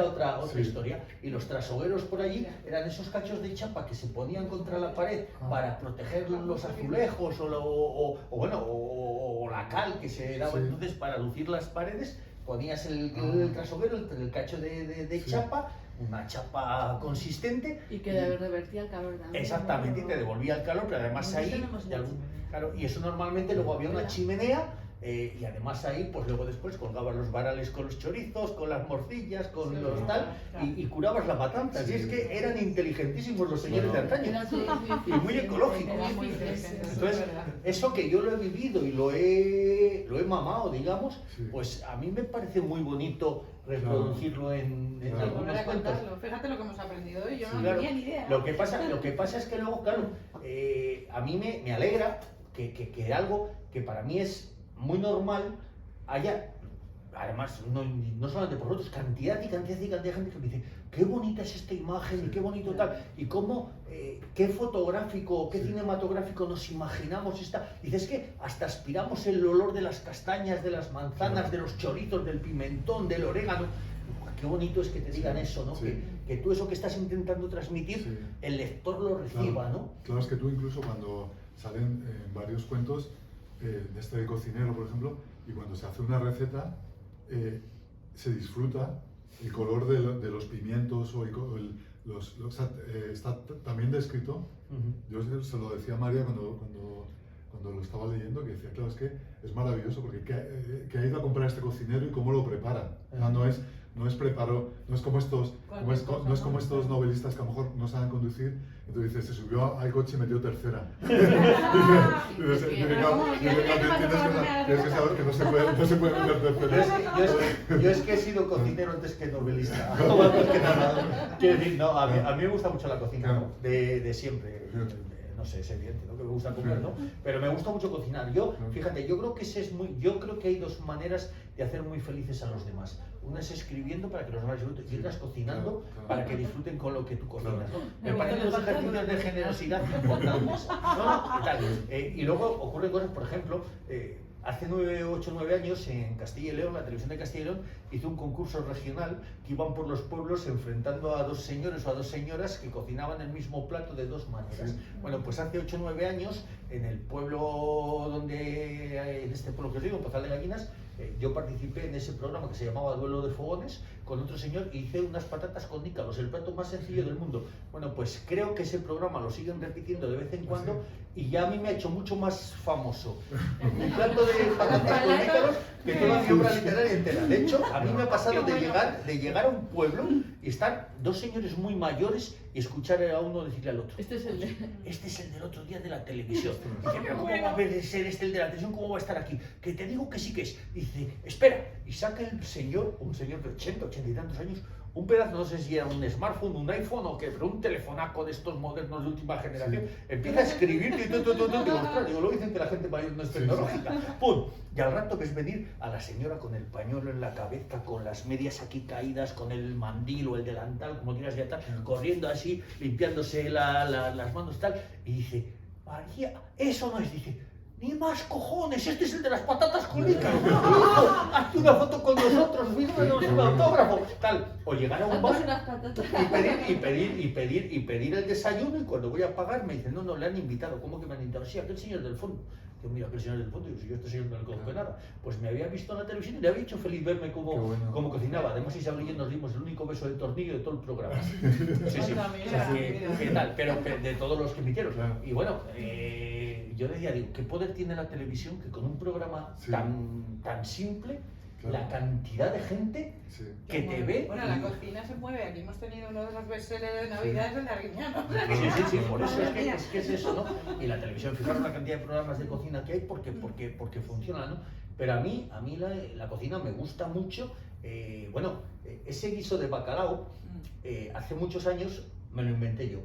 otra Sí. historia. Y los trasogueros por allí eran esos cachos de chapa que se ponían contra la pared Ah. para proteger los azulejos o la cal que se daba Sí. entonces para lucir las paredes. Ponías el Ah. trasoguero, el cacho de Sí. chapa, una chapa consistente. Y que revertía el calor también. Exactamente, y te devolvía el calor, pero además Nosotros ahí, tenemos una claro, y eso normalmente luego había una Hola. chimenea, y además ahí, pues luego después colgabas los varales con los chorizos, con las morcillas, con Sí, los tal, claro. y curabas las matanzas. Sí. Y es que eran inteligentísimos los señores de Bueno. antaño. Era todo Y muy ecológico. Era muy inteligente, Entonces, es verdad. eso que yo lo he vivido y lo he mamado, digamos, Sí. pues a mí me parece muy bonito reproducirlo en Claro. Volver algunos a cuentos. contarlo. Fíjate lo que hemos aprendido hoy, yo Sí. no Claro. tenía ni idea. Lo que pasa es que luego, claro, a mí me alegra que algo que para mí es muy normal haya, además, no solamente por otros, cantidad y cantidad y cantidad de gente que me dice, qué bonita es esta imagen y qué bonito tal, y cómo, qué fotográfico, qué Sí. cinematográfico nos imaginamos esta. Dices que hasta aspiramos el olor de las castañas, de las manzanas, Claro. de los chorizos, del pimentón, del orégano. Qué bonito es que te digan Sí, eso, ¿no? sí. Que tú eso que estás intentando transmitir, Sí. el lector lo reciba, Claro, ¿no? claro, es que tú incluso cuando salen varios cuentos, de este de cocinero, por ejemplo, y cuando se hace una receta, se disfruta el color de los pimientos o está también descrito. Yo se lo decía a María cuando lo estaba leyendo, que decía, claro, es que es maravilloso porque que ha ido a comprar este cocinero y cómo lo prepara. O sea, no es preparo, no es como estos, no es como estos novelistas que a lo mejor no saben conducir, entonces dice, se subió al coche y metió tercera. Tienes que saber que no se puede meter tercera. Yo es que he sido cocinero antes que novelista. Antes que nada. Quiero decir, no, a mí me gusta mucho la cocina, ¿no? De siempre. No sé, es evidente, ¿no? Que me gusta comer, ¿no? Pero me gusta mucho cocinar. Fíjate, yo creo que hay dos maneras de hacer muy felices a los demás. Una es escribiendo para que los demás disfruten y otra es cocinando Claro. para que disfruten con lo que tú cocinas, ¿no? Me Bueno, parecen dos ejercicios de generosidad importantes. ¿No? Tal. Y luego ocurren cosas, por ejemplo, hace 8 o 9 años en Castilla y León, la televisión de Castilla y León hizo un concurso regional que iban por los pueblos enfrentando a dos señores o a dos señoras que cocinaban el mismo plato de dos maneras. Sí. Bueno, pues hace 8 o 9 años, en el pueblo en este pueblo que os digo, en Pozal de Gallinas, yo participé en ese programa que se llamaba Duelo de Fogones con otro señor y hice unas patatas con nícalos, el plato más sencillo del mundo. Bueno, pues creo que ese programa lo siguen repitiendo de vez en cuando y ya a mí me ha hecho mucho más famoso mi plato de patatas con nícalos que toda mi obra literaria entera. De hecho, a mí me ha pasado de llegar a un pueblo y estar dos señores muy mayores y escuchar a uno decirle al otro, Este es el de... este es el del otro día de la televisión. Dice, pero ¿cómo va a ser este el de la televisión? ¿Cómo va a estar aquí? Que te digo que sí que es. Dice, espera. Y saca el señor, un señor de 80 y tantos años, un pedazo, no sé si era un smartphone, un iPhone o qué, pero un telefonaco de estos modernos de última generación. Sí. Empieza a escribir y digo, ostras, luego dicen que la gente mayor no es tecnológica. ¡Pum! Y al rato ves venir a la señora con el pañuelo en la cabeza, con las medias aquí caídas, con el mandil o el delantal, como quieras ya tal, corriendo así, limpiándose las manos tal, y dice, María, eso no es, dice, ni más cojones, este es el de las patatas con nícalos. Hazte una foto con nosotros, pídanos un autógrafo, tal. O llegar a un Haznos bar unas patatas. y pedir el desayuno y cuando voy a pagar me dicen, no, le han invitado. ¿Cómo que me han invitado? Sí, aquel señor del fondo. Yo mira, aquel señor del fondo, y si yo este señor no le conozco de nada. Pues me había visto en la televisión y le había hecho feliz verme cómo cocinaba. Además Isabel y yo nos dimos el único beso de tornillo de todo el programa. Sí. ¿Qué tal? Pero de todos los que emitieron. Claro. Y bueno, yo decía, digo, ¿qué poder tiene la televisión que con un programa Sí. tan simple, Claro. la cantidad de gente Sí. que te ve? Bueno, la cocina se mueve. Aquí hemos tenido uno de los bestsellers de Navidad, es el de Arguiñano. Sí, por eso es que es eso, ¿no? Y la televisión, fijaros la cantidad de programas de cocina que hay porque funciona, ¿no? Pero a mí la cocina me gusta mucho. Ese guiso de bacalao, hace muchos años me lo inventé yo.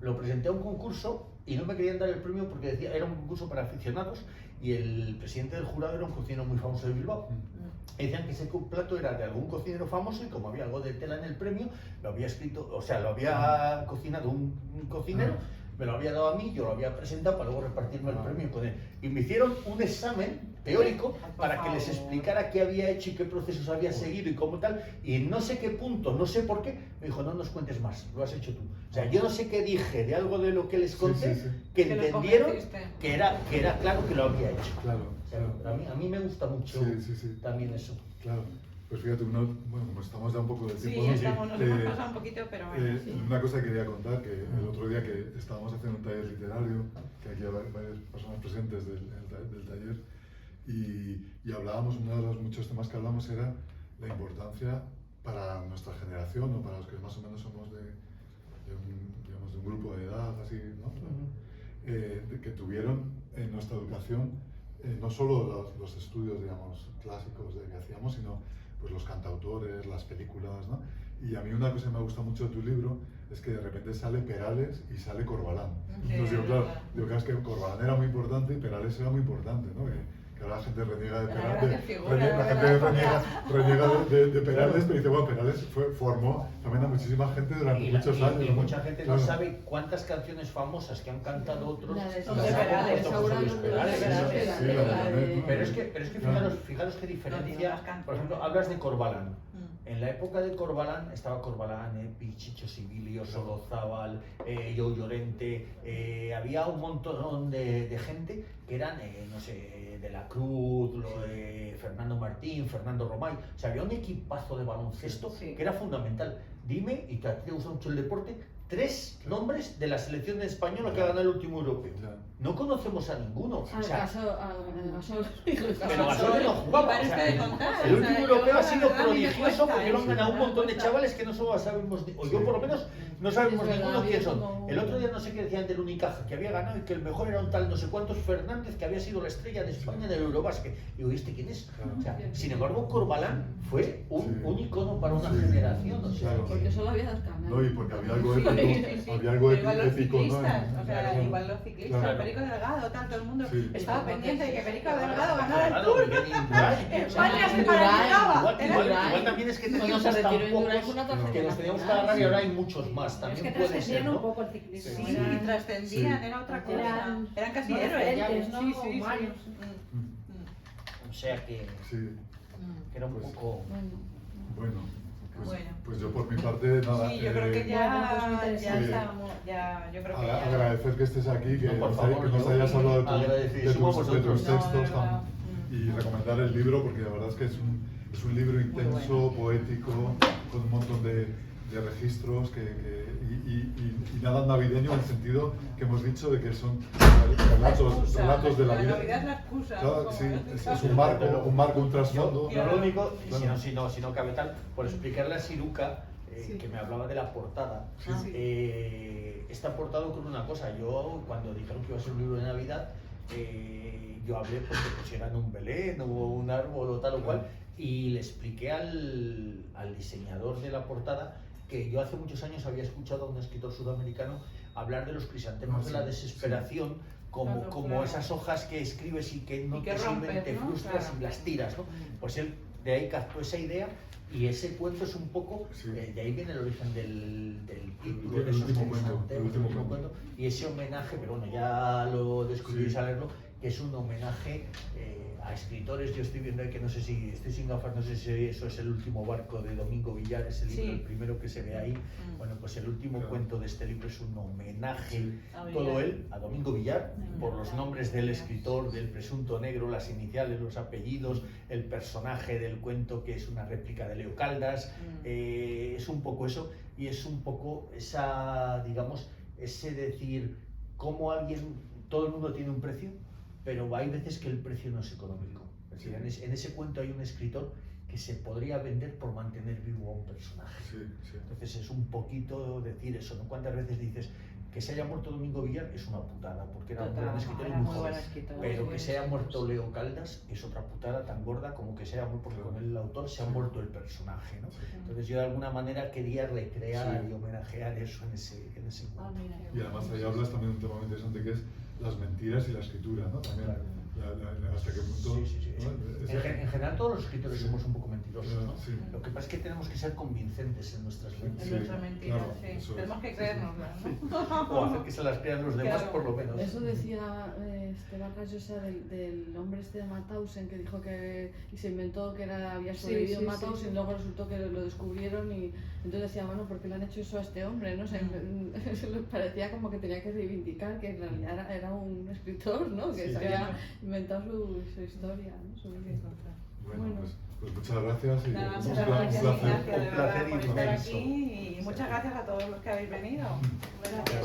Lo presenté a un concurso y no me querían dar el premio porque decía era un concurso para aficionados y el presidente del jurado era un cocinero muy famoso de Bilbao. Y decían que ese plato era de algún cocinero famoso y como había algo de tela en el premio, lo había escrito, o sea, lo había cocinado un cocinero, me lo había dado a mí, yo lo había presentado para luego repartirme el premio con él. Y me hicieron un examen teórico para que les explicara qué había hecho y qué procesos había seguido y cómo tal. Y en no sé qué punto, no sé por qué, me dijo, no nos cuentes más, lo has hecho tú. O sea, yo no sé qué dije de algo de lo que les conté, que entendieron que era claro que lo había hecho. Claro, O sea, claro. a mí me gusta mucho también eso. Claro. Pues fíjate, bueno, como estamos ya un poco de tiempo, sí, estamos, nos hemos pasado un poquito, pero bueno. una cosa que quería contar, que el otro día que estábamos haciendo un taller literario, que aquí hay varias personas presentes del taller, y hablábamos, uno de los muchos temas que hablamos era la importancia para nuestra generación, o para los que más o menos somos de un grupo de edad, así, ¿no? Que tuvieron en nuestra educación no solo los estudios, digamos, clásicos que hacíamos, sino pues los cantautores, las películas, ¿no? Y a mí una cosa que me gusta mucho de tu libro es que de repente sale Perales y sale Corbalán. Entonces digo, claro, es que Corbalán era muy importante y Perales era muy importante, ¿no? Que ahora la gente reniega de Perales, reniega de Perales, pero dice, bueno, Perales formó también a muchísima gente durante muchos años. Y mucha gente no sabe cuántas canciones famosas que han cantado otros son de Perales. Pero es que fijaros qué diferencia. Por ejemplo, hablas de Corbalán. En la época de Corbalán estaba Corbalán, Epi, Chicho Sibilio, Solozábal, Joe Llorente, había un montón de gente que eran, no sé, de la Cruz, Fernando Martín, Fernando Romay, o sea, había un equipazo de baloncesto que era fundamental. Dime, y que a ti te gusta mucho el deporte, 3 nombres de la selección española que ha ganado el último europeo. No conocemos a ninguno. O sea, pero Gasol no jugaba. O sea, el último europeo ha sido prodigioso porque lo han ganado un montón de chavales que no solo sabemos, o yo por lo menos no sabemos ninguno quién son. El otro día no sé qué decían del Unicaja, que había ganado y que el mejor era un tal no sé cuántos Fernández, que había sido la estrella de España del Eurobásquet. Y digo, ¿este quién es? O sea, sin embargo, Corbalán fue un icono para una generación. O sea, porque solo había 2 canales. No, y porque había algo épico, había algo épico, ¿no? O sea, igual los ciclistas, Perico Delgado, tal, todo el mundo estaba pendiente de que Perico Delgado ganara el Tour. España se paralizaba. Igual también es que teníamos hasta pocos que nos teníamos que agarrar y ahora hay muchos más. También puede ser, ¿no? un poco el ciclismo. Sí, trascendían, era otra cosa. Eran casi héroes. Humanos. O sea que era un poco... Bueno. Pues yo por mi parte, nada. Sí, yo creo que ya estamos, yo creo que ya... Agradecer que estés aquí, que No, por favor, nos hayas hablado de tus textos y recomendar el libro, porque la verdad es que es un libro intenso, poético, con un montón de registros y nada navideño en el sentido que hemos dicho de que son relatos de la vida. La Navidad es la excusa. Claro, sí, es un marco, un trasfondo. Yo lo único, si no cabe tal, por explicarle a Siruca, que me hablaba de la portada. Está portado con una cosa. Yo, cuando dijeron que iba a ser un libro de Navidad, yo hablé porque pusieran un Belén o un árbol o tal o cual, y le expliqué al diseñador de la portada que yo hace muchos años había escuchado a un escritor sudamericano hablar de los crisantemos de la desesperación como esas hojas que escribes y que no te sirven, te frustras y las tiras, ¿no? Pues él de ahí captó esa idea y ese cuento es un poco, de ahí viene el origen del título, de esos último cuento, y ese homenaje, pero bueno, ya lo descubrí al leerlo, que es un homenaje a escritores. Yo estoy viendo ahí que no sé si, estoy sin gafas, no sé si eso es El último barco de Domingo Villar, es el libro, el primero que se ve ahí. Bueno, pues el último cuento de este libro es un homenaje, todo él, a Domingo Villar, por los nombres del escritor, del presunto negro, las iniciales, los apellidos, el personaje del cuento que es una réplica de Leo Caldas, es un poco eso, y es un poco esa, digamos, ese decir, cómo alguien, todo el mundo tiene un precio, pero hay veces que el precio no es económico. Es decir, en ese cuento hay un escritor que se podría vender por mantener vivo a un personaje. Entonces es un poquito decir eso, ¿no? ¿Cuántas veces dices Que se haya muerto Domingo Villar es una putada, porque era un gran escritor y era muy muy joven. buen escritor. Pero que se haya muerto Leo Caldas es otra putada tan gorda como que se haya muerto, porque con el autor se ha muerto el personaje, ¿no? Entonces yo de alguna manera quería recrear y homenajear eso en ese encuentro. Y además ahí hablas también de un tema muy interesante que es las mentiras y la escritura, ¿no? También hasta qué punto... ¿no? En general todos los escritores somos un poco mentirosos, ¿no? Sí. Lo que pasa es que tenemos que ser convincentes en nuestras En mentiras. nuestra mentira, claro, sí. eso es. Tenemos que creérnosla, ¿no? O hacer que se las crean los demás, Claro. por lo menos. Eso decía Vargas Llosa del hombre este de Mauthausen, que dijo que y se inventó que había sobrevivido en Mauthausen, y luego resultó que lo descubrieron, y entonces decía, bueno, ¿por qué le han hecho eso a este hombre? ¿No? O sea, se le parecía como que tenía que reivindicar que en realidad era un escritor, ¿no? Que se había inventado su historia, ¿no? Su vida. Bueno, pues muchas gracias y Nada, un muchas gracias, placer. Ignacio, de Un verdad, placer por estar inmenso. aquí, y muchas gracias a todos los que habéis venido. Gracias.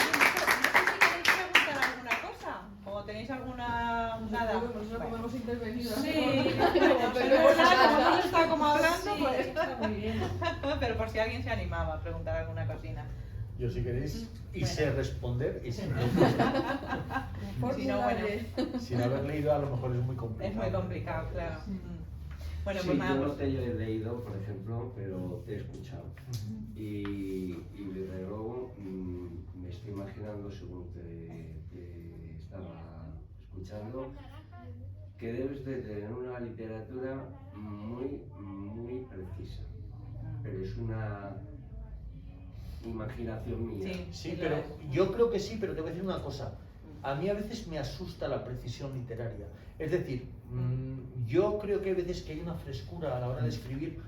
¿Queréis preguntar alguna cosa? ¿O tenéis alguna...? Nada. Nosotros como hemos intervenido. Sí, pero como hemos estado como hablando, Sí, pues... está muy bien. Pero por si alguien se animaba a preguntar alguna cosina. Yo si queréis, y Bueno. sé responder, y si no, Si no, bueno, sin haber leído a lo mejor es muy complicado. es muy complicado, claro. Bueno, Sí, pues nada, yo no pues- te he leído, por ejemplo, pero te he escuchado. Y desde luego me estoy imaginando, según te estaba escuchando, que debes de tener una literatura muy precisa. Pero es una imaginación mía. Sí, Sí, pero yo creo que sí, pero te voy a decir una cosa. A mí a veces me asusta la precisión literaria. Es decir, yo creo que hay veces que hay una frescura a la hora de escribir,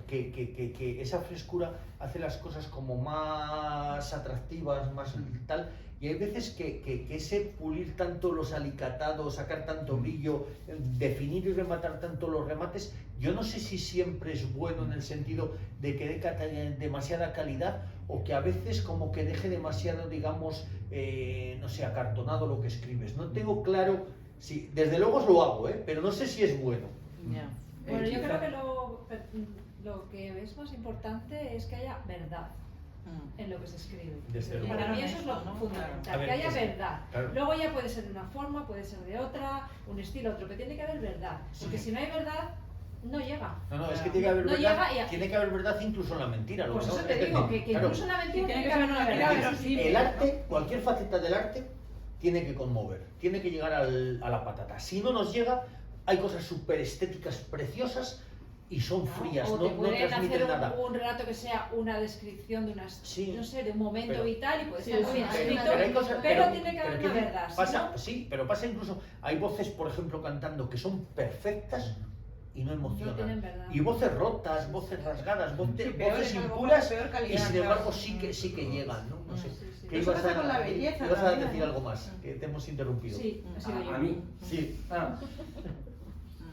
que esa frescura hace las cosas como más atractivas, más tal. Y hay veces que ese pulir tanto los alicatados, sacar tanto brillo, definir y rematar tanto los remates, yo no sé si siempre es bueno en el sentido de que dé demasiada calidad o que a veces como que deje demasiado, digamos, no sé, acartonado lo que escribes. No tengo claro, si, desde luego os lo hago, pero no sé si es bueno. Ya. Bueno, yo quizá- creo que lo que es más importante es que haya verdad en lo que se escribe. Desde luego. Para mí eso es lo ¿no? fundamental, A ver, que haya es- verdad. claro. Luego ya puede ser de una forma, puede ser de otra, un estilo, otro, pero tiene que haber verdad. Porque Sí. si no hay verdad, no llega. No, es que tiene que haber No verdad, llega y- tiene que haber verdad incluso en la mentira. lo Pues que eso no- te es digo, decir, que claro, incluso en la mentira tiene tiene que que haber ser una una verdad verdad, verosímil. el arte, cualquier faceta del arte, tiene que conmover, tiene que llegar a la patata. Si no nos llega, hay cosas súper estéticas preciosas y son frías, O no, te no pueden transmiten hacer nada. un relato que sea una descripción de unas, Sí. no sé, de un momento Pero- vital y puede Sí, ser muy sí, bien hay escrito, una- hay cosas- pero tiene que haber pero una ¿qué verdad. si pasa? no- Sí, pero pasa incluso, hay voces, por ejemplo, cantando que son perfectas y no emocionan. tienen verdad. Y voces rotas, voces rasgadas, voces peores, a lo mejor impuras, de peor calidad, y sin claro. embargo sí que llegan, ¿no? No sé. Sí, sí. ¿Qué Eso ibas pasa con la belleza ibas a también, decir ¿no? algo más? Que te hemos interrumpido. Sí, ha sido yo. A mí. Sí.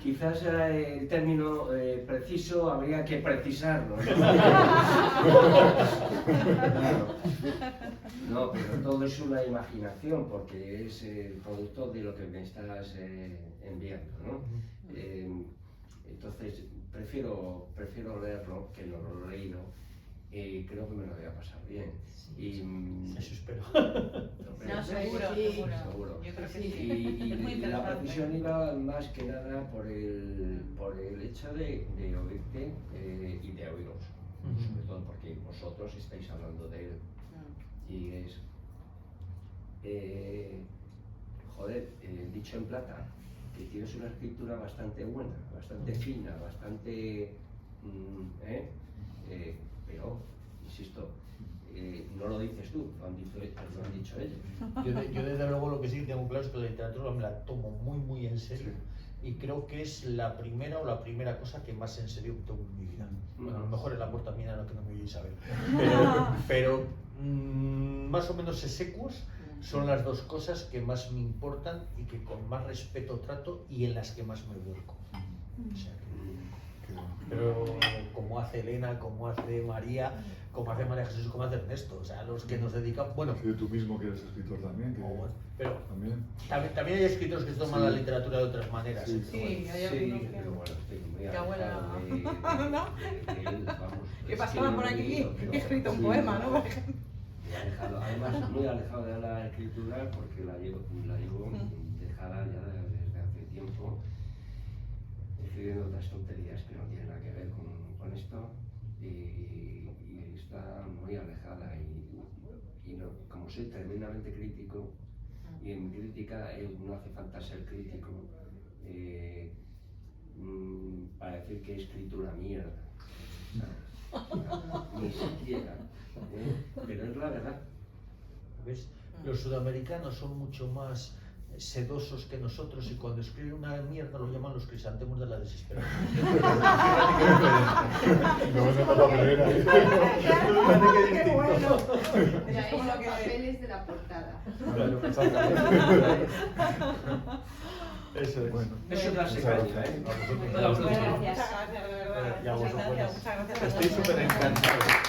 Quizás el término preciso habría que precisarlo. Claro. No, pero todo es una imaginación porque es el producto de lo que me estás enviando, ¿no? Entonces prefiero leerlo que no lo he leído y creo que me lo voy a pasar bien. Y, Eso espero. No, seguro, Sí. seguro. Yo creo que sí. y Es muy la interesante. precisión iba más que nada por el hecho de oírte y de oíros, sobre todo porque vosotros estáis hablando de él y es dicho en plata, que tienes una escritura bastante buena, bastante fina, bastante pero insisto, no lo dices tú, lo han dicho ellos. Yo desde luego lo que sí tengo claro es que la literatura me la tomo muy en serio y creo que es la primera cosa que más en serio tomo en mi vida. Bueno, a lo mejor el amor también a lo que no me voy a saber. Pero más o menos execuos son las dos cosas que más me importan y que con más respeto trato y en las que más me vuelco. O sea que- pero como hace Elena, como hace María, como hace María Jesús, como hace Ernesto, o sea, los que nos dedicamos, bueno, Sí, tú mismo que eres escritor también. Que, pero también. también hay escritores que se toman Sí. la literatura de otras maneras. Sí. Sí, hay Sí, algunos que... pero bueno, estoy muy Que abuela- alejado de él, vamos. Que Es pasaba no por lo he aquí leído, y pero- he escrito un Sí. poema, ¿no? Por ejemplo. muy alejado, además muy alejado de la escritura porque la llevo dejada ya desde hace tiempo, escribiendo otras tonterías que no tienen nada que ver con esto y está muy alejada y no, como soy tremendamente crítico y en mi crítica no hace falta ser crítico para decir que he escrito una mierda. Ni siquiera, pero es la verdad. ¿Ves? Los sudamericanos son mucho más sedosos que nosotros y cuando escriben una mierda lo llaman los crisantemos de la desesperación. No se nota primera. ¡Qué bueno! Ya Es como esos lo que... papeles de la portada. Eso es. Bueno, Eso es la muchas secaña, gracias. ¿eh? A vosotros. No la Muchas producción. gracias, de verdad. Ya Muchas vosotros. gracias, muchas gracias a Estoy todos. súper encantado.